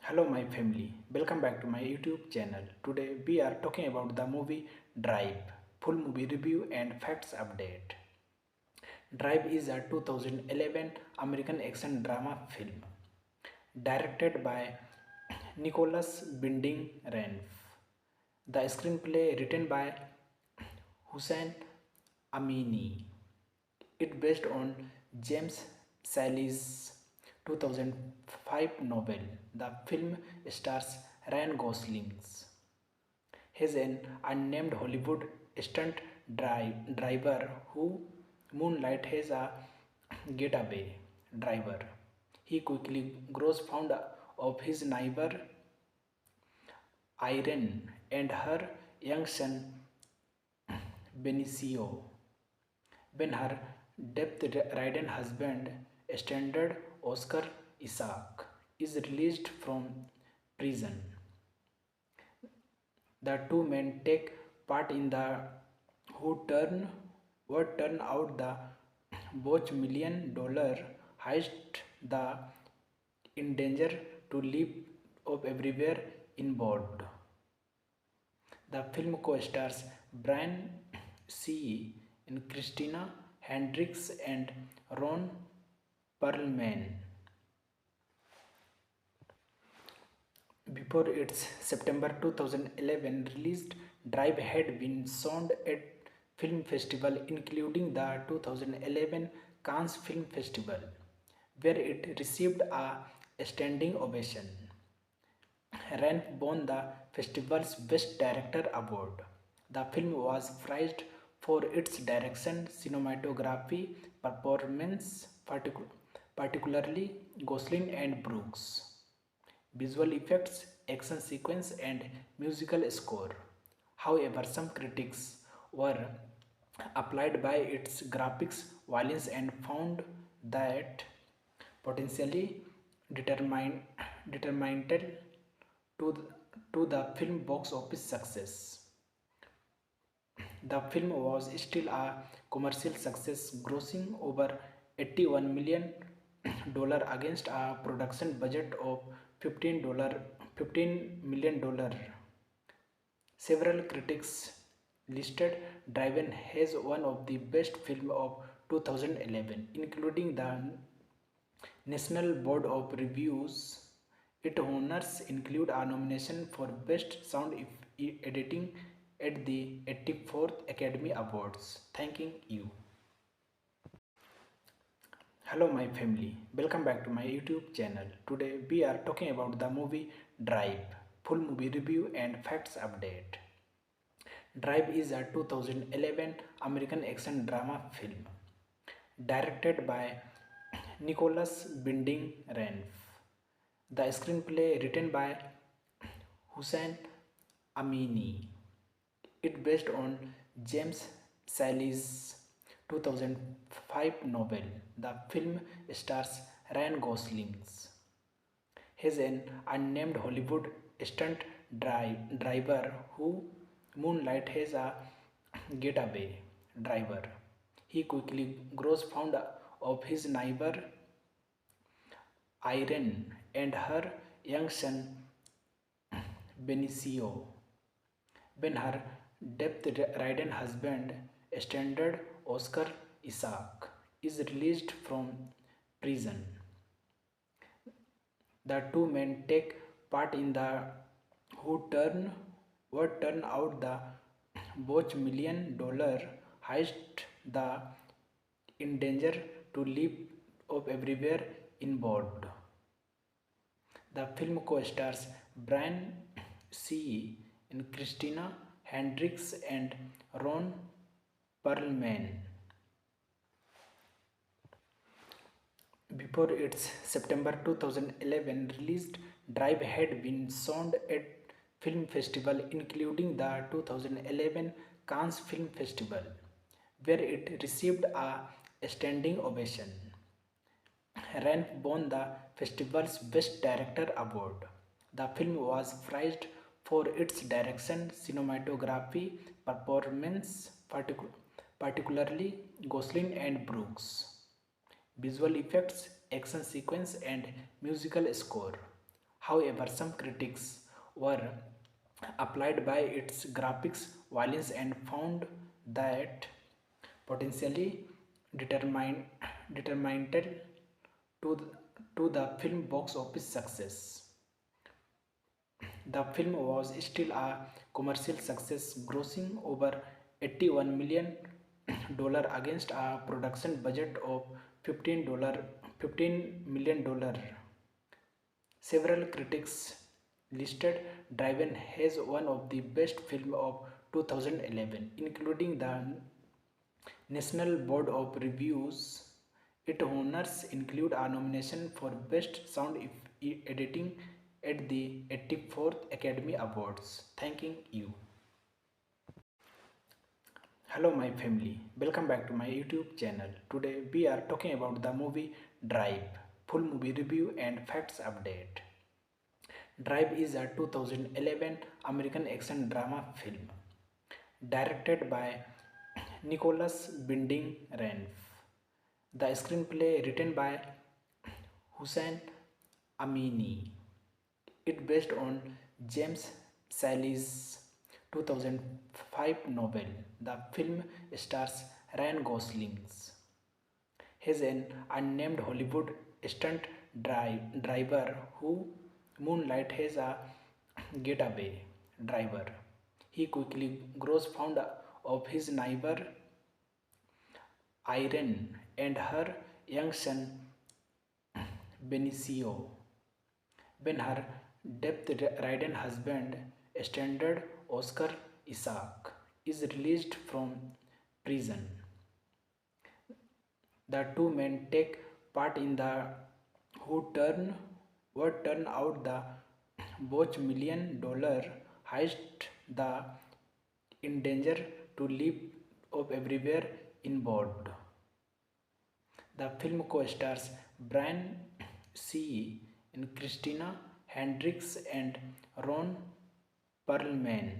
Hello my family, welcome back to my YouTube channel. Today we are talking about the movie Drive, full movie review and facts update. Drive is a 2011 American action drama film directed by Nicholas Winding Refn. The screenplay written by Hussein Amini. It based on James Sally's 2005 novel. The film stars Ryan Gosling as an unnamed Hollywood stunt driver who moonlights as a getaway driver. He quickly grows fond of his neighbor Irene and her young son Benicio when her death-ridden husband, standard Oscar Isaac, is released from prison. The two men take part in the who turn what turn out the botch $1 million heist. The in danger to live of everywhere involved. The film co-stars Brian C. and Christina Hendricks and Ron Perlman. Before its September 2011 release, Drive had been shown at film festival including the 2011 Cannes Film Festival, where it received a standing ovation. Refn won the festival's Best Director award. The film was praised for its direction, cinematography, performance, particularly Gosling and Brooks, visual effects, action sequence, and musical score. However, some critics were applied by its graphics, violence, and found that potentially determined to the film box office success. The film was still a commercial success, grossing over $81 million against a production budget of $15 million. Several critics listed Driven as one of the best films of 2011, including the National Board of Reviews. Its honors include a nomination for Best Sound Editing at the 84th Academy Awards. Thanking you. Hello my family, welcome back to my YouTube channel. Today we are talking about the movie Drive, full movie review and facts update. Drive is a 2011 American action drama film directed by Nicholas Winding Refn. The screenplay written by Hussein Amini. It based on James Sally's 2005 novel. The film stars Ryan Gosling as an unnamed Hollywood stunt driver who moonlights as a getaway driver. He quickly grows fond of his neighbor Irene and her young son Benicio when her death-ridden husband, standard Oscar Isaac, is released from prison. The two men take part in the who turn what turn out the botch $1 million heist. The in danger to live of everywhere involved. The film co-stars Brian C. in Christina Hendricks and Ron Perlman. Before its September 2011 released, Drive had been shown at film festival including the 2011 Cannes Film Festival, where it received a standing ovation. Ranf won the festival's Best Director award. The film was praised for its direction, cinematography, performance, particularly Gosling and Brooks, visual effects, action sequence, and musical score. However, some critics were applied by its graphics, violence, and found that potentially determined determined to the film box office success. The film was still a commercial success, grossing over $81 million against a production budget of $15 million. Several critics listed Driven as one of the best films of 2011, including the National Board of Reviews. Its honors include a nomination for Best Sound Editing at the 84th Academy Awards. Thanking you. Hello my family, welcome back to my YouTube channel. Today we are talking about the movie Drive, full movie review and facts update. Drive is a 2011 American action drama film directed by Nicholas Winding Refn. The screenplay written by Hussein Amini. It based on James Sally's 2005 novel. The film stars Ryan Gosling as an unnamed Hollywood stunt driver who moonlight as a getaway driver. He quickly grows fond of his neighbor Irene and her young son Benicio when her death-ridden husband, standard Oscar Isaac, is released from prison. The two men take part in the who turn what turn out the Boch $1 million heist. The in danger to live of everywhere involved. The film co-stars Brian C. and Christina Hendricks and Ron Perlman.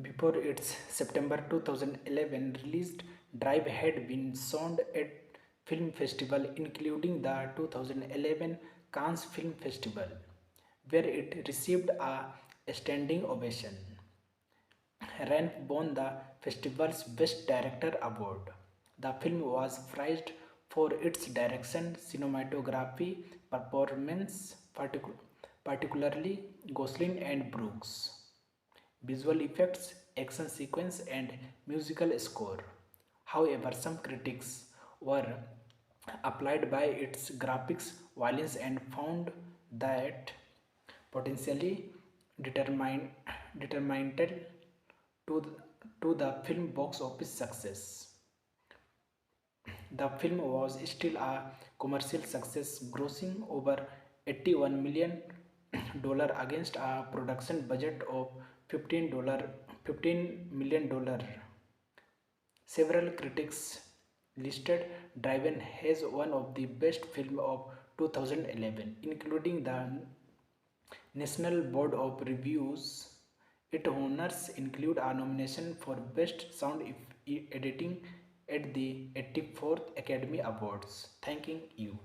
Before its September 2011 released, Drive had been shown at film festival including the 2011 Cannes Film Festival, where it received a standing ovation. Ranf won the festival's Best Director award. The film was praised for its direction, cinematography, performance, particularly Gosling and Brooks, visual effects, action sequence, and musical score. However, some critics were applied by its graphics, violence, and found that potentially determined to the film box office success. The film was still a commercial success, grossing over $81 million against a production budget of $15 million. Several critics listed Driven as one of the best films of 2011, including the National Board of Reviews. Its honors include a nomination for Best Sound Editing at the 84th Academy Awards. Thanking you.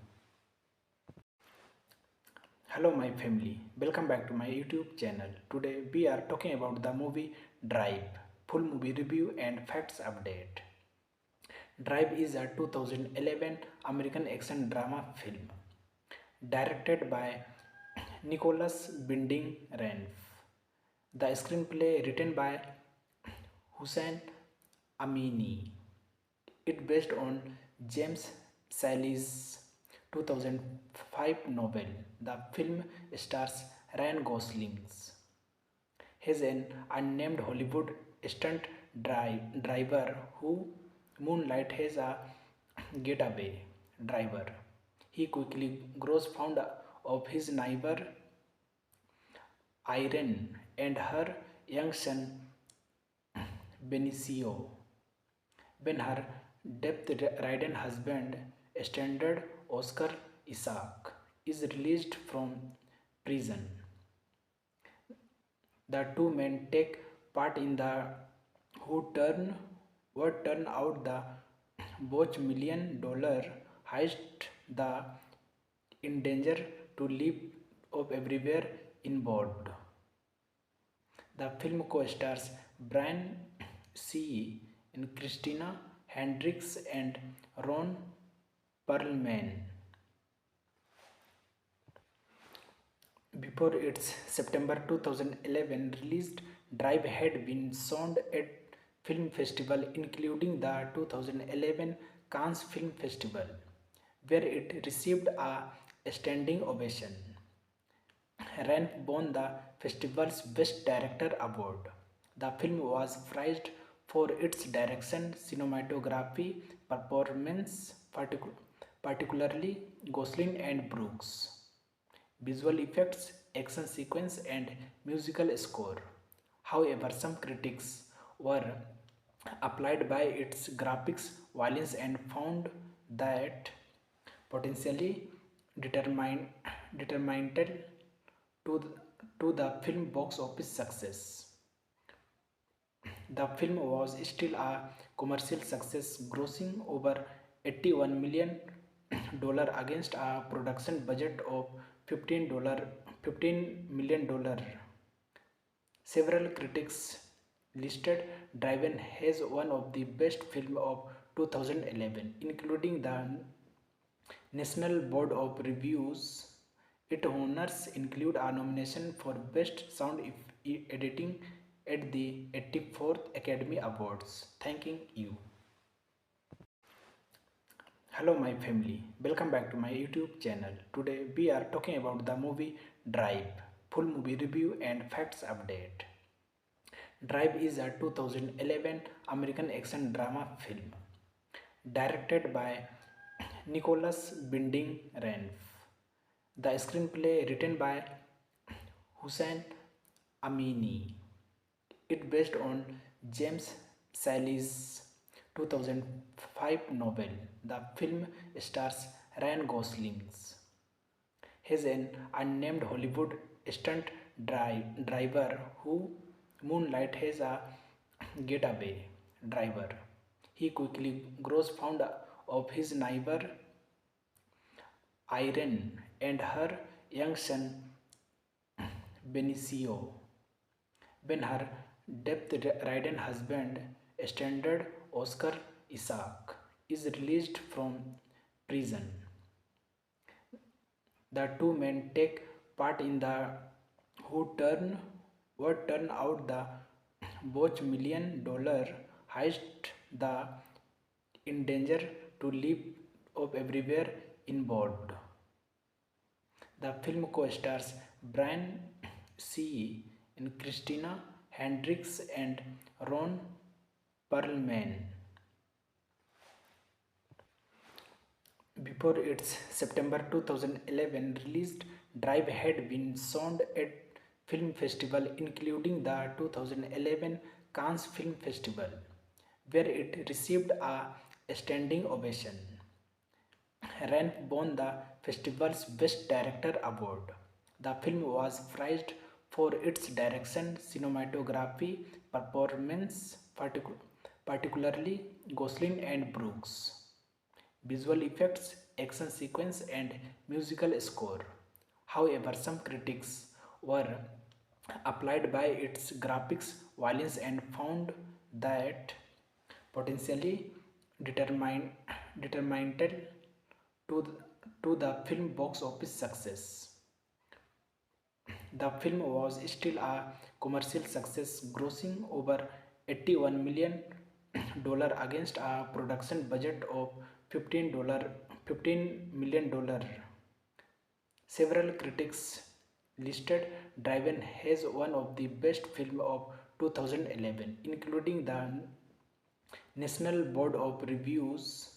Hello my family, welcome back to my YouTube channel. Today we are talking about the movie Drive, full movie review and facts update. Drive is a 2011 American action drama film directed by Nicholas Winding Refn. The screenplay written by Hussein Amini. It based on James Sally's 2005 novel. The film stars Ryan Gosling. He's an unnamed Hollywood stunt driver who moonlight as a getaway driver. He quickly grows fond of his neighbor Irene and her young son Benicio. When her death-ridden husband, standard Oscar Isaac, is released from prison, the two men take part in the who turn what turn out the both $1 million heist. The in danger to live of everywhere involved. The film co-stars Brian C. and Christina Hendricks and Ron Perlman. Before its September 2011 released, Drive had been shown at film festival including the 2011 Cannes Film Festival, where it received a standing ovation. Ryan won the festival's Best Director award. The film was praised for its direction, cinematography, performance, particularly Gosling and Brooks, visual effects, action sequence, and musical score. However, some critics were applied by its graphics, violence, and found that potentially determined determined to the film box office success. The film was still a commercial success, grossing over $81 million against a production budget of $15 million. Several critics listed Driven as one of the best films of 2011, including the National Board of Reviews. Its honors include a nomination for Best Sound Editing at the 84th Academy Awards. Thanking you. Hello my family, welcome back to my YouTube channel. Today we are talking about the movie Drive, full movie review and facts update. Drive is a 2011 American action drama film directed by Nicholas Winding Refn. The screenplay written by Hussein Amini. It based on James Sally's 2005 novel. The film stars Ryan Gosling. He's an unnamed Hollywood stunt driver who moonlight as a getaway driver. He quickly grows fond of his neighbor Irene and her young son Benicio. When her death-ridden husband, standard Oscar Isaac, is released from prison, the two men take part in the who turn out the both $1 million heist. The in danger to live of everywhere involved. The film co-stars Brian C. and Christina Hendricks and Ron Perlman. Before its September 2011 released, Drive had been shown at film festival including the 2011 Cannes Film Festival, where it received a standing ovation. Ryan won the festival's Best Director award. The film was praised for its direction, cinematography, performance, particularly Gosling and Brooks, visual effects, action sequence, and musical score. However, some critics were applied by its graphics, violence, and found that potentially determined to the film box office success. The film was still a commercial success, grossing over $81 million against a production budget of $15 million. Several critics listed Driven as one of the best films of 2011, including the National Board of Reviews.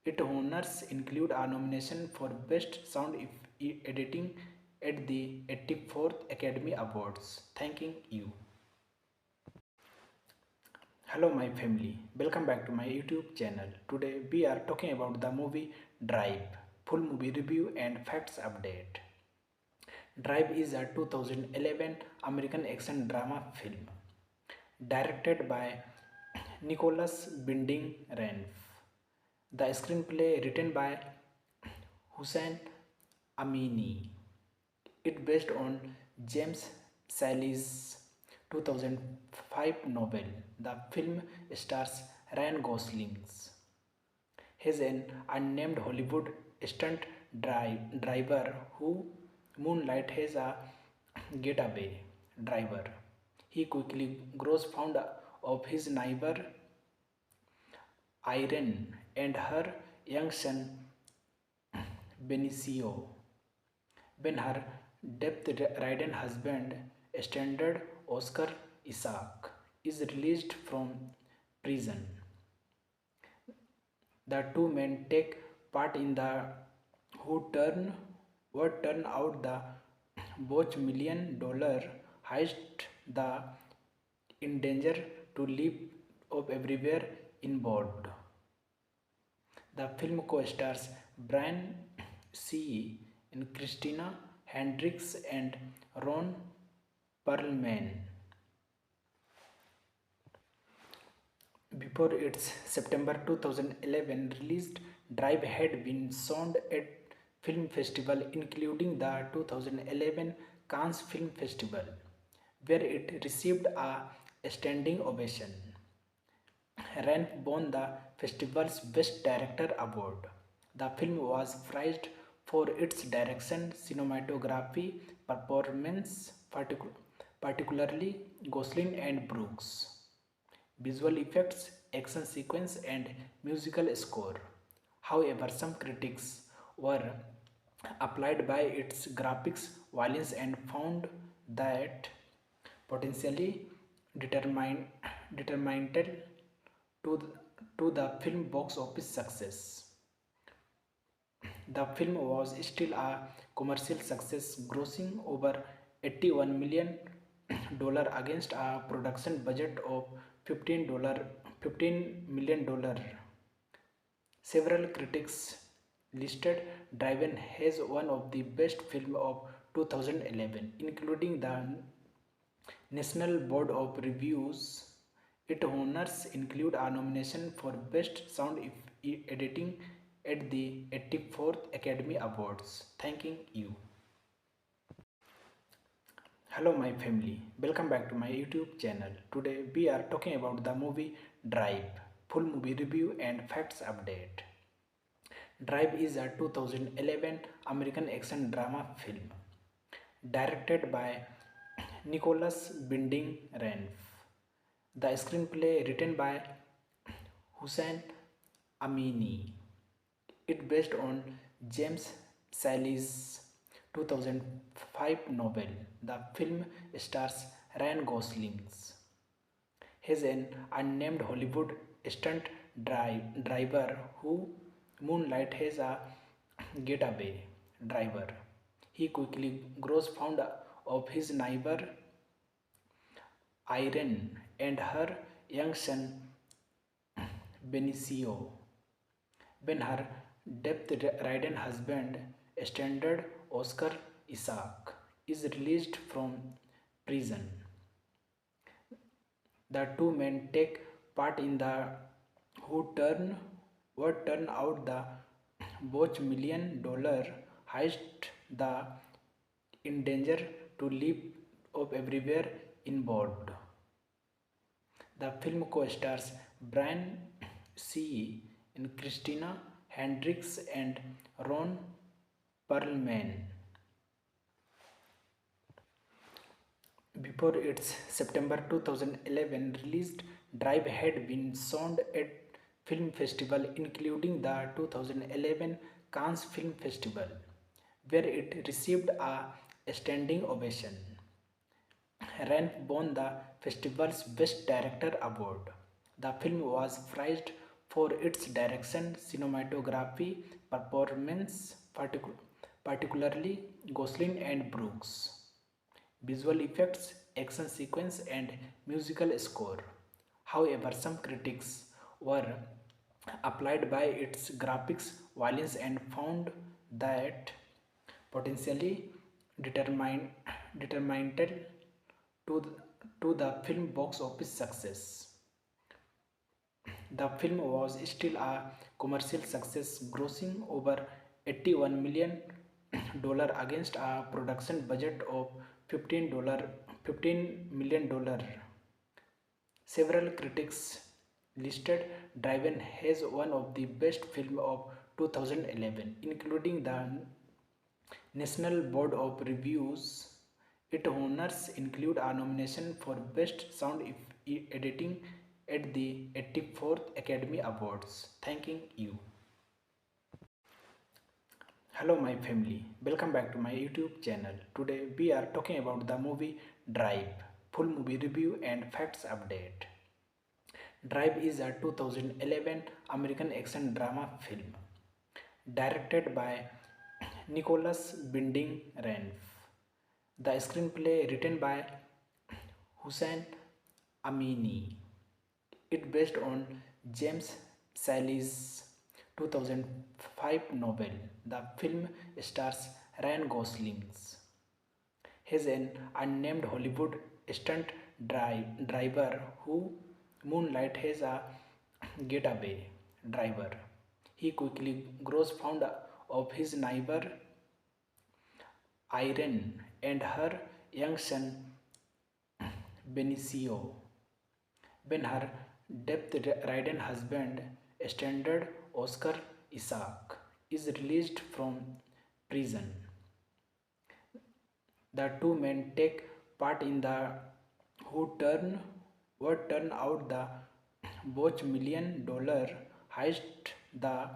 Its honors include a nomination for Best Sound Editing at the 84th Academy Awards. Thanking you. Hello my family, welcome back to my YouTube channel. Today we are talking about the movie Drive, full movie review and facts update. Drive is a 2011 American action drama film directed by Nicholas Winding Refn. The screenplay written by Hussein Amini. It based on James Sally's 2005 novel. The film stars Ryan Gosling as an unnamed Hollywood stunt driver who moonlight as a getaway driver. He quickly grows fond of his neighbor Irene and her young son Benicio when her death-ridden husband, standard Oscar Isaac, is released from prison. The two men take part in the who turn what turn out the both $1 million heist. The in danger to live of everywhere involved. The film co-stars Brian C. and Christina Hendricks and Ron Perlman. Before its September 2011 release, Drive had been shown at film festival including the 2011 Cannes Film Festival, where it received a standing ovation. Refn won the festival's Best Director award. The film was praised for its direction, cinematography, performance, particularly Gosling and Brooks, visual effects, action sequence, and musical score. However, some critics were applied by its graphics, violence, and found that potentially determined to the film box office success. The film was still a commercial success, grossing over $81 million against a production budget of $15 million. Several critics listed Driven as one of the best films of 2011, including the National Board of Reviews. Its honors include a nomination for Best Sound Editing at the 84th Academy Awards. Thanking you. Hello my family, welcome back to my YouTube channel. Today we are talking about the movie Drive, full movie review and facts update. Drive is a 2011 American action drama film directed by Nicholas Winding Refn. The screenplay written by Hussein Amini. It based on James Sally's 2005 novel. The film stars Ryan Gosling as an unnamed Hollywood stunt driver who moonlight as a getaway driver. He quickly grows fond of his neighbor Irene and her young son Benicio when her death-ridden husband, standard Oscar Isaac, is released from prison. The two men take part in the who turn what turn out the both $1 million heist. The in danger to live of everywhere involved. The film co-stars Brian C. and Christina Hendricks and Ron Perlman. Before its September 2011 release, Drive had been shown at film festival including the 2011 Cannes Film Festival, where it received a a standing ovation. Ranf won the festival's Best Director award. The film was praised for its direction, cinematography, performance, particularly Gosling and Brooks, visual effects, action sequence, and musical score. However, some critics were applied by its graphics, violence, and found that potentially determined determined to the, to the film box office success. The film was still a commercial success, grossing over $81 million against a production budget of $15 million. Several critics listed Driven as one of the best films of 2011, including the National Board of Reviews. Its honors include a nomination for Best Sound Editing at the 84th Academy Awards. Thanking you. Hello my family, welcome back to my YouTube channel. Today we are talking about the movie Drive, full movie review and facts update. Drive is a 2011 American action drama film directed by Nicholas Winding Refn. The screenplay written by Hussein Amini. It based on James Sally's 2005 novel. The film stars Ryan Gosling as an unnamed Hollywood stunt driver who moonlight as a getaway driver. He quickly grows fond of his neighbor Irene and her young son Benicio when her death-ridden husband, standard Oscar Isaac, is released from prison. The two men take part in the who turn what turn out the botch $1 million heist. The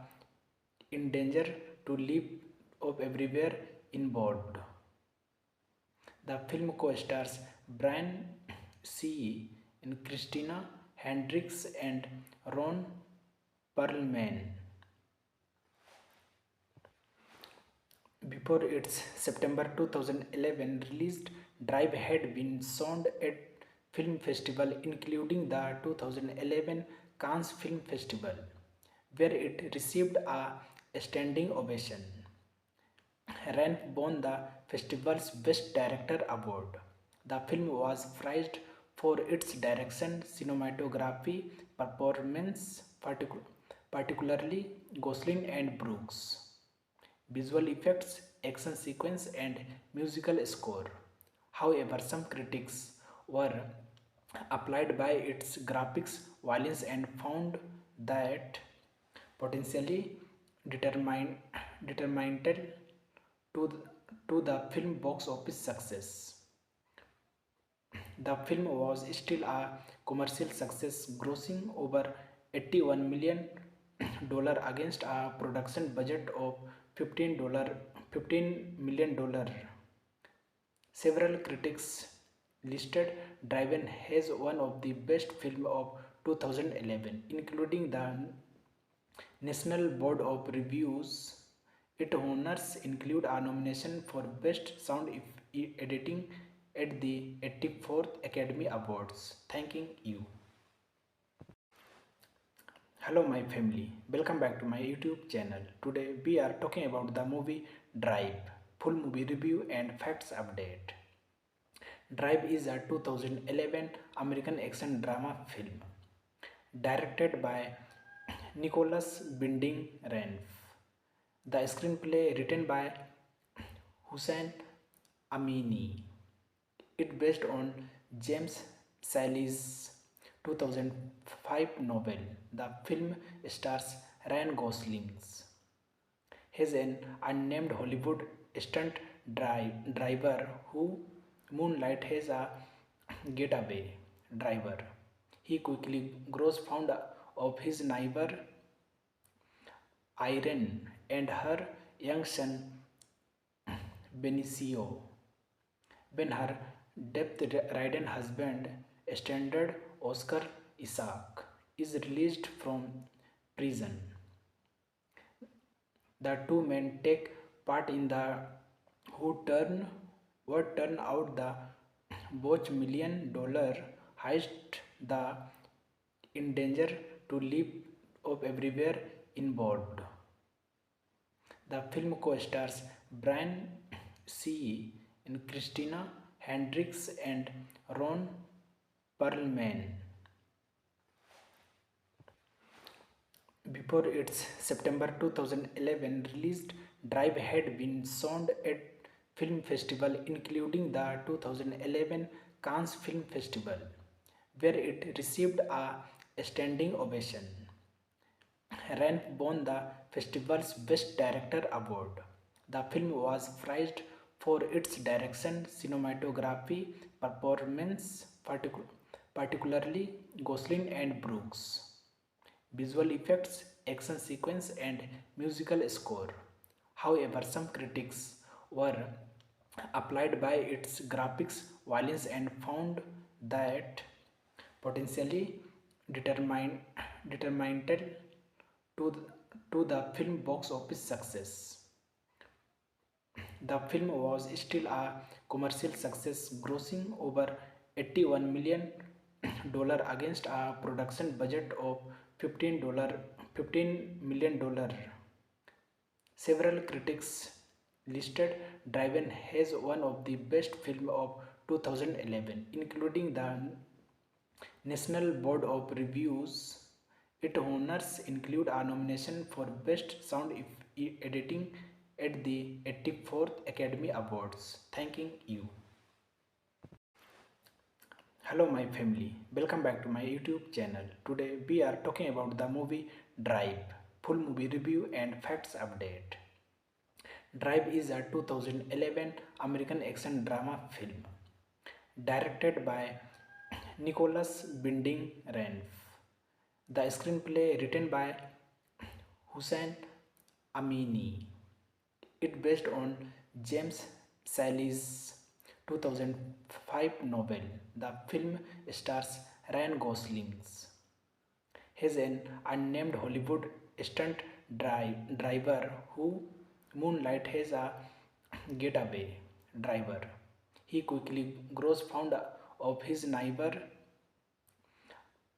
in danger to live of everywhere involved. The film co-stars Brian C. and Christina Hendricks and Ron Perlman. Before its September 2011 release, Drive had been shown at film festival including the 2011 Cannes Film Festival, where it received a standing ovation. Ranf won the festival's Best Director award. The film was praised for its direction, cinematography, performance, particularly Gosling and Brooks, visual effects, action sequence, and musical score. However, some critics were applied by its graphics, violence, and found that potentially determined to the film box office success. The film was still a commercial success, grossing over $81 million against a production budget of $15 million. Several critics listed Driven as one of the best films of 2011, including the National Board of Reviews. Its honors include a nomination for Best Sound Editing at the 84th Academy Awards. Thanking you. Hello my family, welcome back to my YouTube channel. Today we are talking about the movie Drive, full movie review and facts update. Drive is a 2011 American action drama film directed by Nicholas Winding Refn. The screenplay written by Hussein Amini. It based on James Sally's 2005 novel. The film stars Ryan Gosling as an unnamed Hollywood stunt driver who moonlight as a getaway driver. He quickly grows fond of his neighbor Irene and her young son Benicio when her death-ridden husband, standard Oscar Isaac, is released from prison. The two men take part in the who turn what turn out the both $1 million heist. The in danger to live of everywhere involved. The film co-stars Brian C. and Christina Hendricks and Ron Perlman. Before its September 2011 released, Drive had been shown at film festival including the 2011 Cannes Film Festival, where it received a standing ovation. Ralph won the festival's Best Director award. The film was praised for its direction, cinematography, performance, particularly Gosling and Brooks, visual effects, action sequence, and musical score. However, some critics were applied by its graphics, violence, and found that potentially determined determined to the film box office success. The film was still a commercial success, grossing over $81 million against a production budget of $15 million. Several critics listed Driven as one of the best films of 2011, including the National Board of Reviews. Its honors include a nomination for Best Sound Editing at the 84th Academy Awards. Thanking you. Hello my family, welcome back to my YouTube channel. Today we are talking about the movie Drive, full movie review and facts update. Drive is a 2011 American action drama film directed by Nicholas Winding Refn. The screenplay written by Hussein Amini. It based on James Sally's 2005 novel. The film stars Ryan Gosling as an unnamed Hollywood stunt driver who moonlights as a getaway driver. He quickly grows fond of his neighbor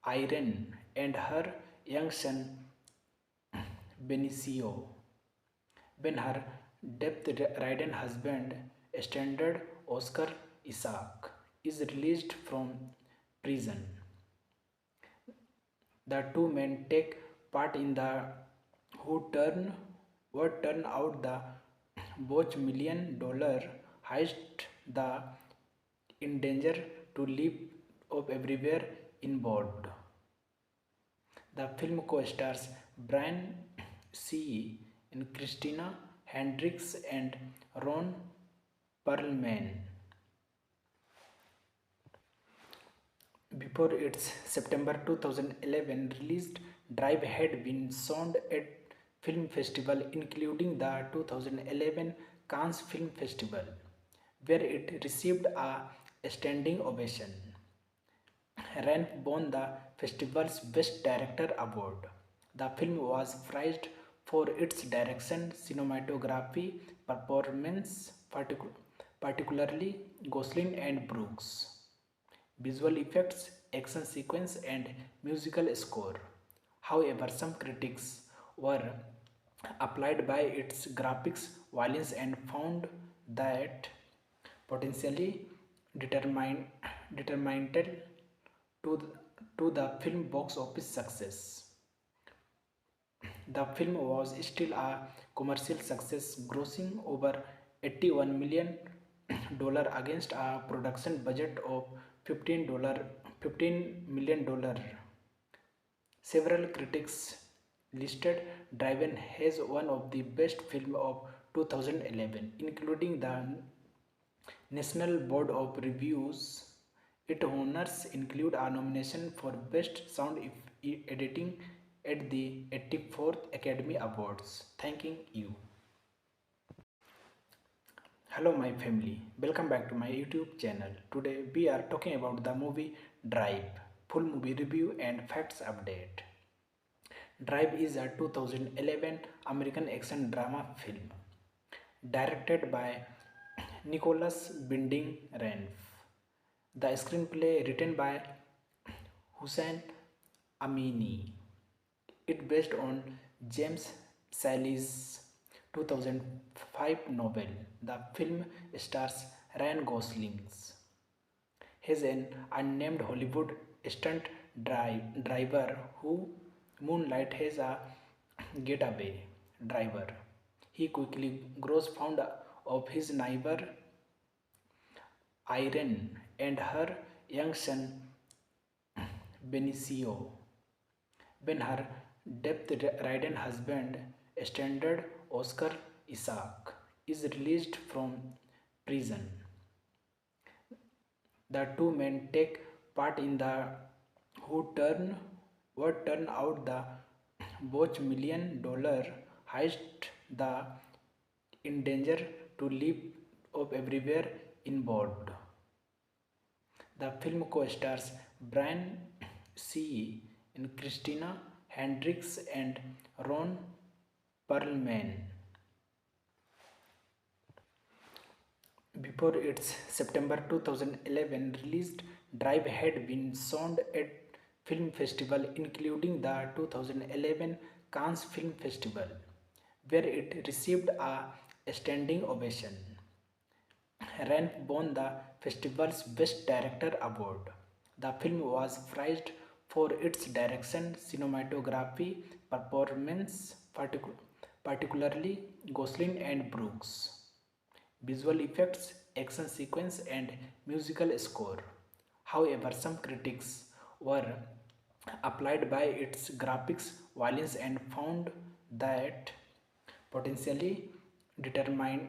Irene and her young son Benicio when her death-ridden husband, standard Oscar Isaac, is released from prison. The two men take part in the who turn what turn out the both $1 million heist. The in danger to live of everywhere involved. The film co-stars Brian C. and Christina Hendricks and Ron Perlman. Before its September 2011 released, Drive had been shown at film festival including the 2011 Cannes Film Festival, where it received a standing ovation. Ralph won the festival's Best Director award. The film was praised for its direction, cinematography, performance, particularly Gosling and Brooks, visual effects, action sequence, and musical score. However, some critics were applied by its graphics, violence, and found that potentially determined to the film box office success. The film was still a commercial success, grossing over $81 million against a production budget of $15 million. Several critics listed Driven as one of the best films of 2011, including the National Board of Reviews. Its honors include a nomination for Best Sound Editing at the 84th Academy Awards. Thanking you. Hello, my family. Welcome back to my YouTube channel. Today we are talking about the movie Drive, full movie review and facts update. Drive is a 2011 American action drama film directed by Nicholas Winding Refn. The screenplay written by Hussein Amini. It based on James Sally's 2005 novel. The film stars Ryan Gosling. He's an unnamed Hollywood stunt driver who moonlight as a getaway driver. He quickly grows fond of his neighbor Irene and her young son Benicio. When her death-ridden husband, standard Oscar Isaac, is released from prison, the two men take part in the who turn what turn out the both $1 million heist. The in danger to live of everywhere involved. The film co-stars Brian C. and Christina Hendricks and Ron Perlman. Before its September 2011 released, Drive had been shown at film festival including the 2011 Cannes Film Festival, where it received a standing ovation. Ranf won the festival's Best Director award. The film was praised for its direction, cinematography, performance, particularly Gosling and Brooks, visual effects, action sequence, and musical score. However, some critics were applied by its graphics, violence, and found that potentially determined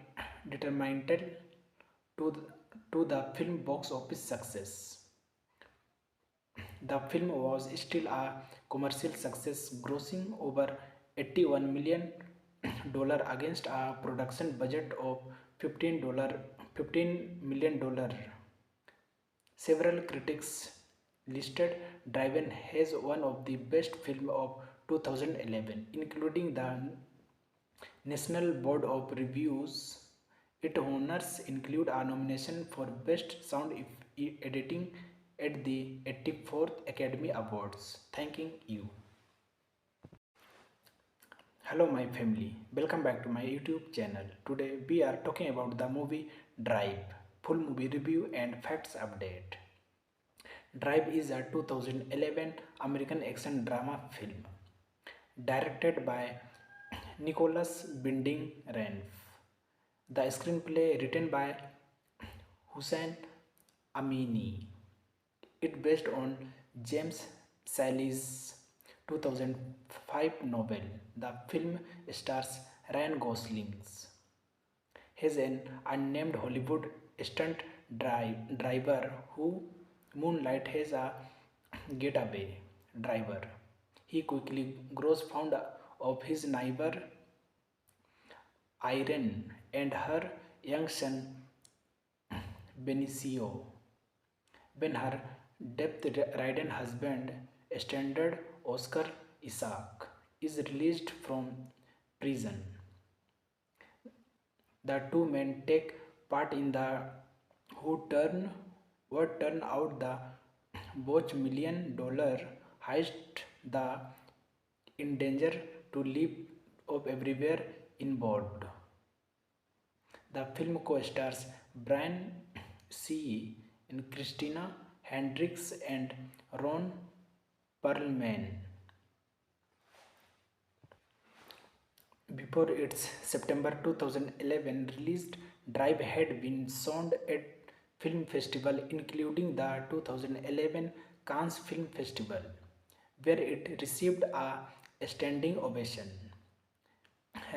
determined to the film box office success. The film was still a commercial success, grossing over $81 million against a production budget of $15 million. Several critics listed Driven as one of the best films of 2011, including the National Board of Reviews. Its honors include a nomination for Best Sound Editing at the 84th Academy Awards. Thanking you. Hello, my family. Welcome back to my YouTube channel. Today we are talking about the movie Drive, full movie review and facts update. Drive is a 2011 American action drama film directed by Nicholas Winding Refn. The screenplay written by Hussein Amini. It based on James Sally's 2005 novel. The film stars Ryan Gosling. He's an unnamed Hollywood stunt driver who moonlight as a getaway driver. He quickly grows fond of his neighbor Irene and her young son Benicio. When her death-ridden husband, standard Oscar Isaac, is released from prison, the two men take part in the who turn what turn out the both $1 million heist. The in danger to live of everywhere involved. The film co-stars Brian C. and Christina Hendricks and Ron Perlman. Before its September 2011 released, Drive had been shown at film festival including the 2011 Cannes Film Festival, where it received a standing ovation.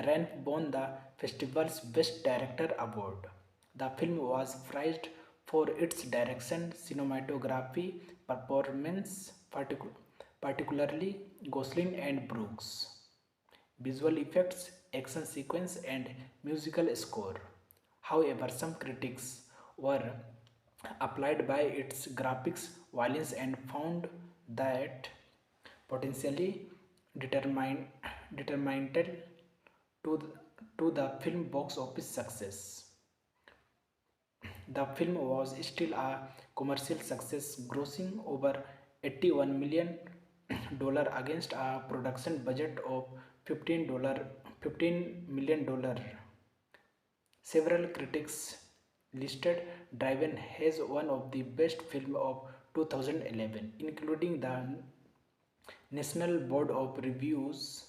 Ranf won the festival's Best Director award. The film was praised for its direction, cinematography, performance, particularly Gosling and Brooks, visual effects, action sequence, and musical score. However, some critics were applied by its graphics, violence, and found that potentially determined determined to the film box office success. The film was still a commercial success, grossing over $81 million against a production budget of $15 million. Several critics listed Driven as one of the best films of 2011, including the National Board of Reviews.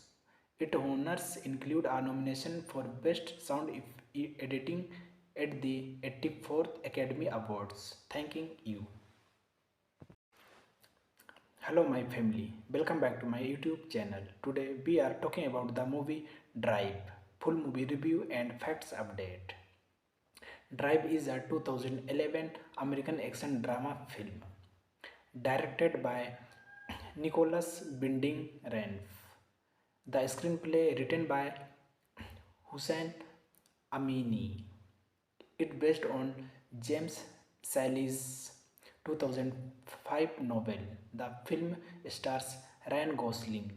Its honors include a nomination for Best Sound Editing at the 84th Academy Awards. Thanking you. Hello my family, welcome back to my YouTube channel. Today we are talking about the movie Drive, full movie review and facts update. Drive is a 2011 American action drama film directed by Nicholas Winding Refn. The screenplay written by Hussein Amini. It based on James Sally's 2005 novel. The film stars Ryan Gosling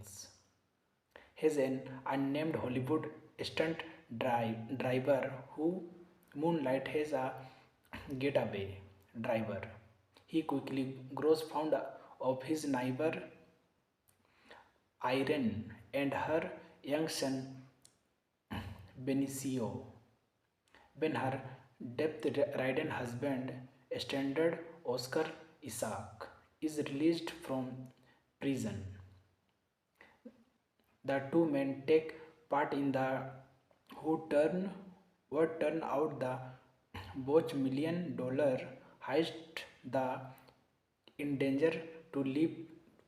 as an unnamed Hollywood stunt driver who moonlights as a getaway driver. He quickly grows fond of his neighbor Irene and her young son Benicio when her death-ridden husband, standard Oscar Isaac, is released from prison. The two men take part in the who turn what turn out the Boch $1 million heist. The in danger to live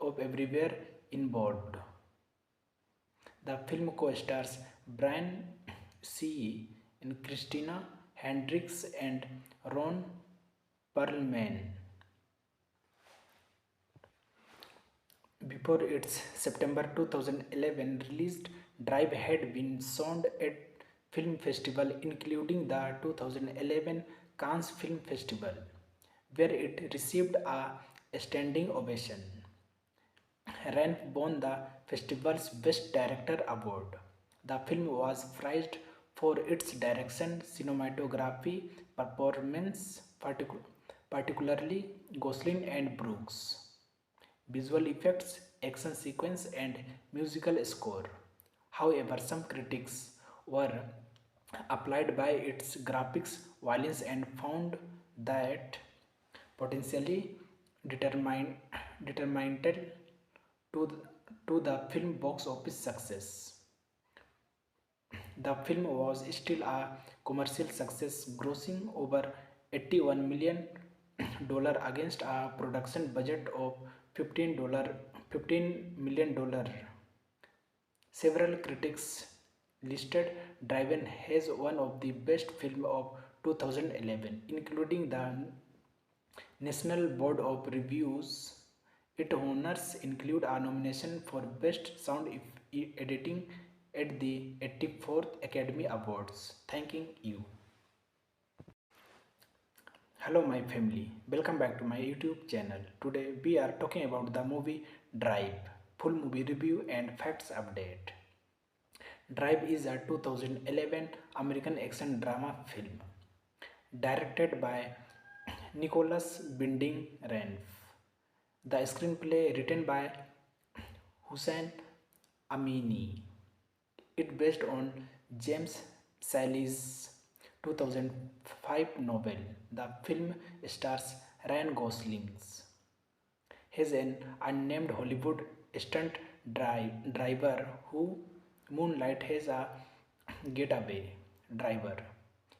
of everywhere involved. The film co-stars Brian C. and Christina Hendricks and Ron Perlman. Before its September 2011 release, Drive had been shown at film festival including the 2011 Cannes Film Festival, where it received a standing ovation. Refn won the festival's Best Director award. The film was praised for its direction, cinematography, performance, particularly Gosling and Brooks, visual effects, action sequence, and musical score. However, some critics were applied by its graphics, violence, and found that potentially determined to the film box office success. The film was still a commercial success, grossing over $81 million against a production budget of $15 million. Several critics listed Driven as one of the best films of 2011, including the National Board of Reviews. Its honors include a nomination for Best Sound Editing at the 84th Academy Awards. Thanking you. Hello my family, welcome back to my YouTube channel. Today we are talking about the movie Drive, full movie review and facts update. Drive is a 2011 American action drama film directed by Nicholas Winding Refn. The screenplay written by Hussein Amini. It based on James Sally's 2005 novel. The film stars Ryan Gosling as an unnamed Hollywood stunt driver who moonlights as a getaway driver.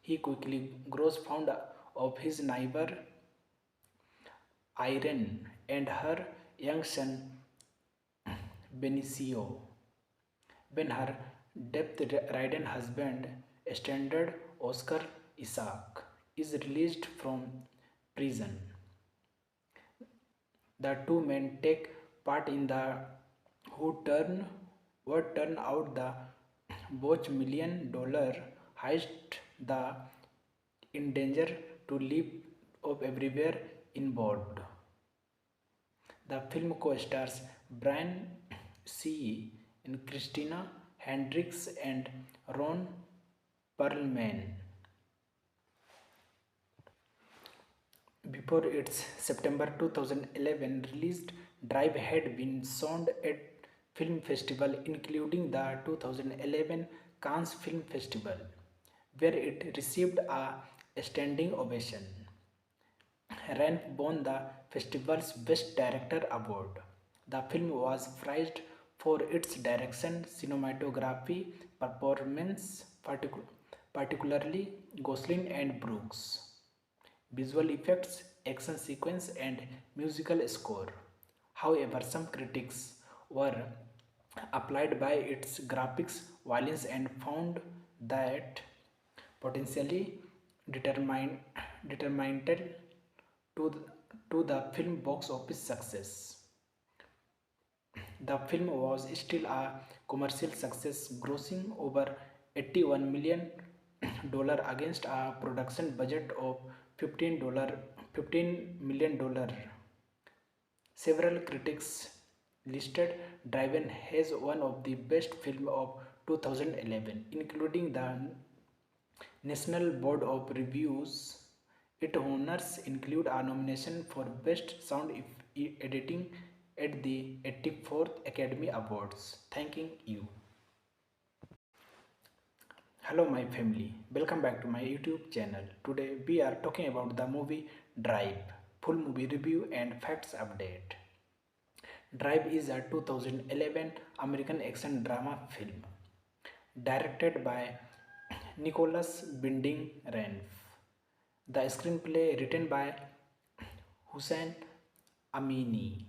He quickly grows fond of his neighbor Irene and her young son Benicio when her death-ridden husband, standard Oscar Isaac, is released from prison. The two men take part in the who turn what turn out the Boch $1 million heist. The in danger to live of everywhere inboard. The film co-stars Brian C. and Christina Hendricks and Ron Perlman. Before its September 2011 released, Drive had been shown at film festival including the 2011 Cannes Film Festival, where it received a standing ovation. Ranf won the festival's Best Director award. The film was prized for its direction, cinematography, performance, particularly Gosling and Brooks, visual effects, action sequence, and musical score. However, some critics were applied by its graphics, violence, and found that potentially determined determined to the film box office success. The film was still a commercial success, grossing over $81 million against a production budget of $15 million. Several critics listed Driven as one of the best films of 2011, including the National Board of Reviews. Its honors include a nomination for Best Sound Editing at the 84th Academy Awards. Thanking you. Hello my family, welcome back to my YouTube channel. Today we are talking about the movie Drive, full movie review and facts update. Drive is a 2011 American action drama film directed by Nicholas Winding Refn. The screenplay written by Hussein Amini.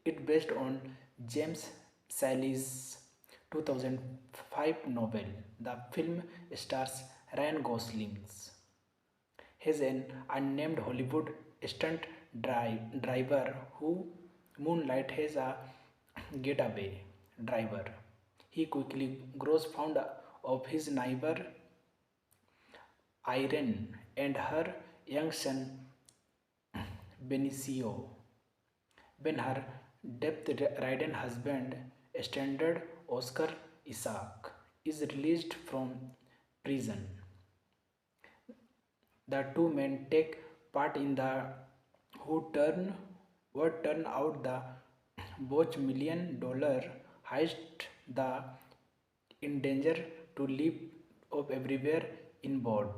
It based on James Sally's 2005 novel. The film stars Ryan Gosling as an unnamed Hollywood stunt driver who moonlight as a getaway driver. He quickly grows fond of his neighbor Irene and her young son Benicio when her death-ridden husband, standard Oscar Isaac, is released from prison. The two men take part in the who turn what turn out the both $1 million heist. The in danger to live of everywhere inboard.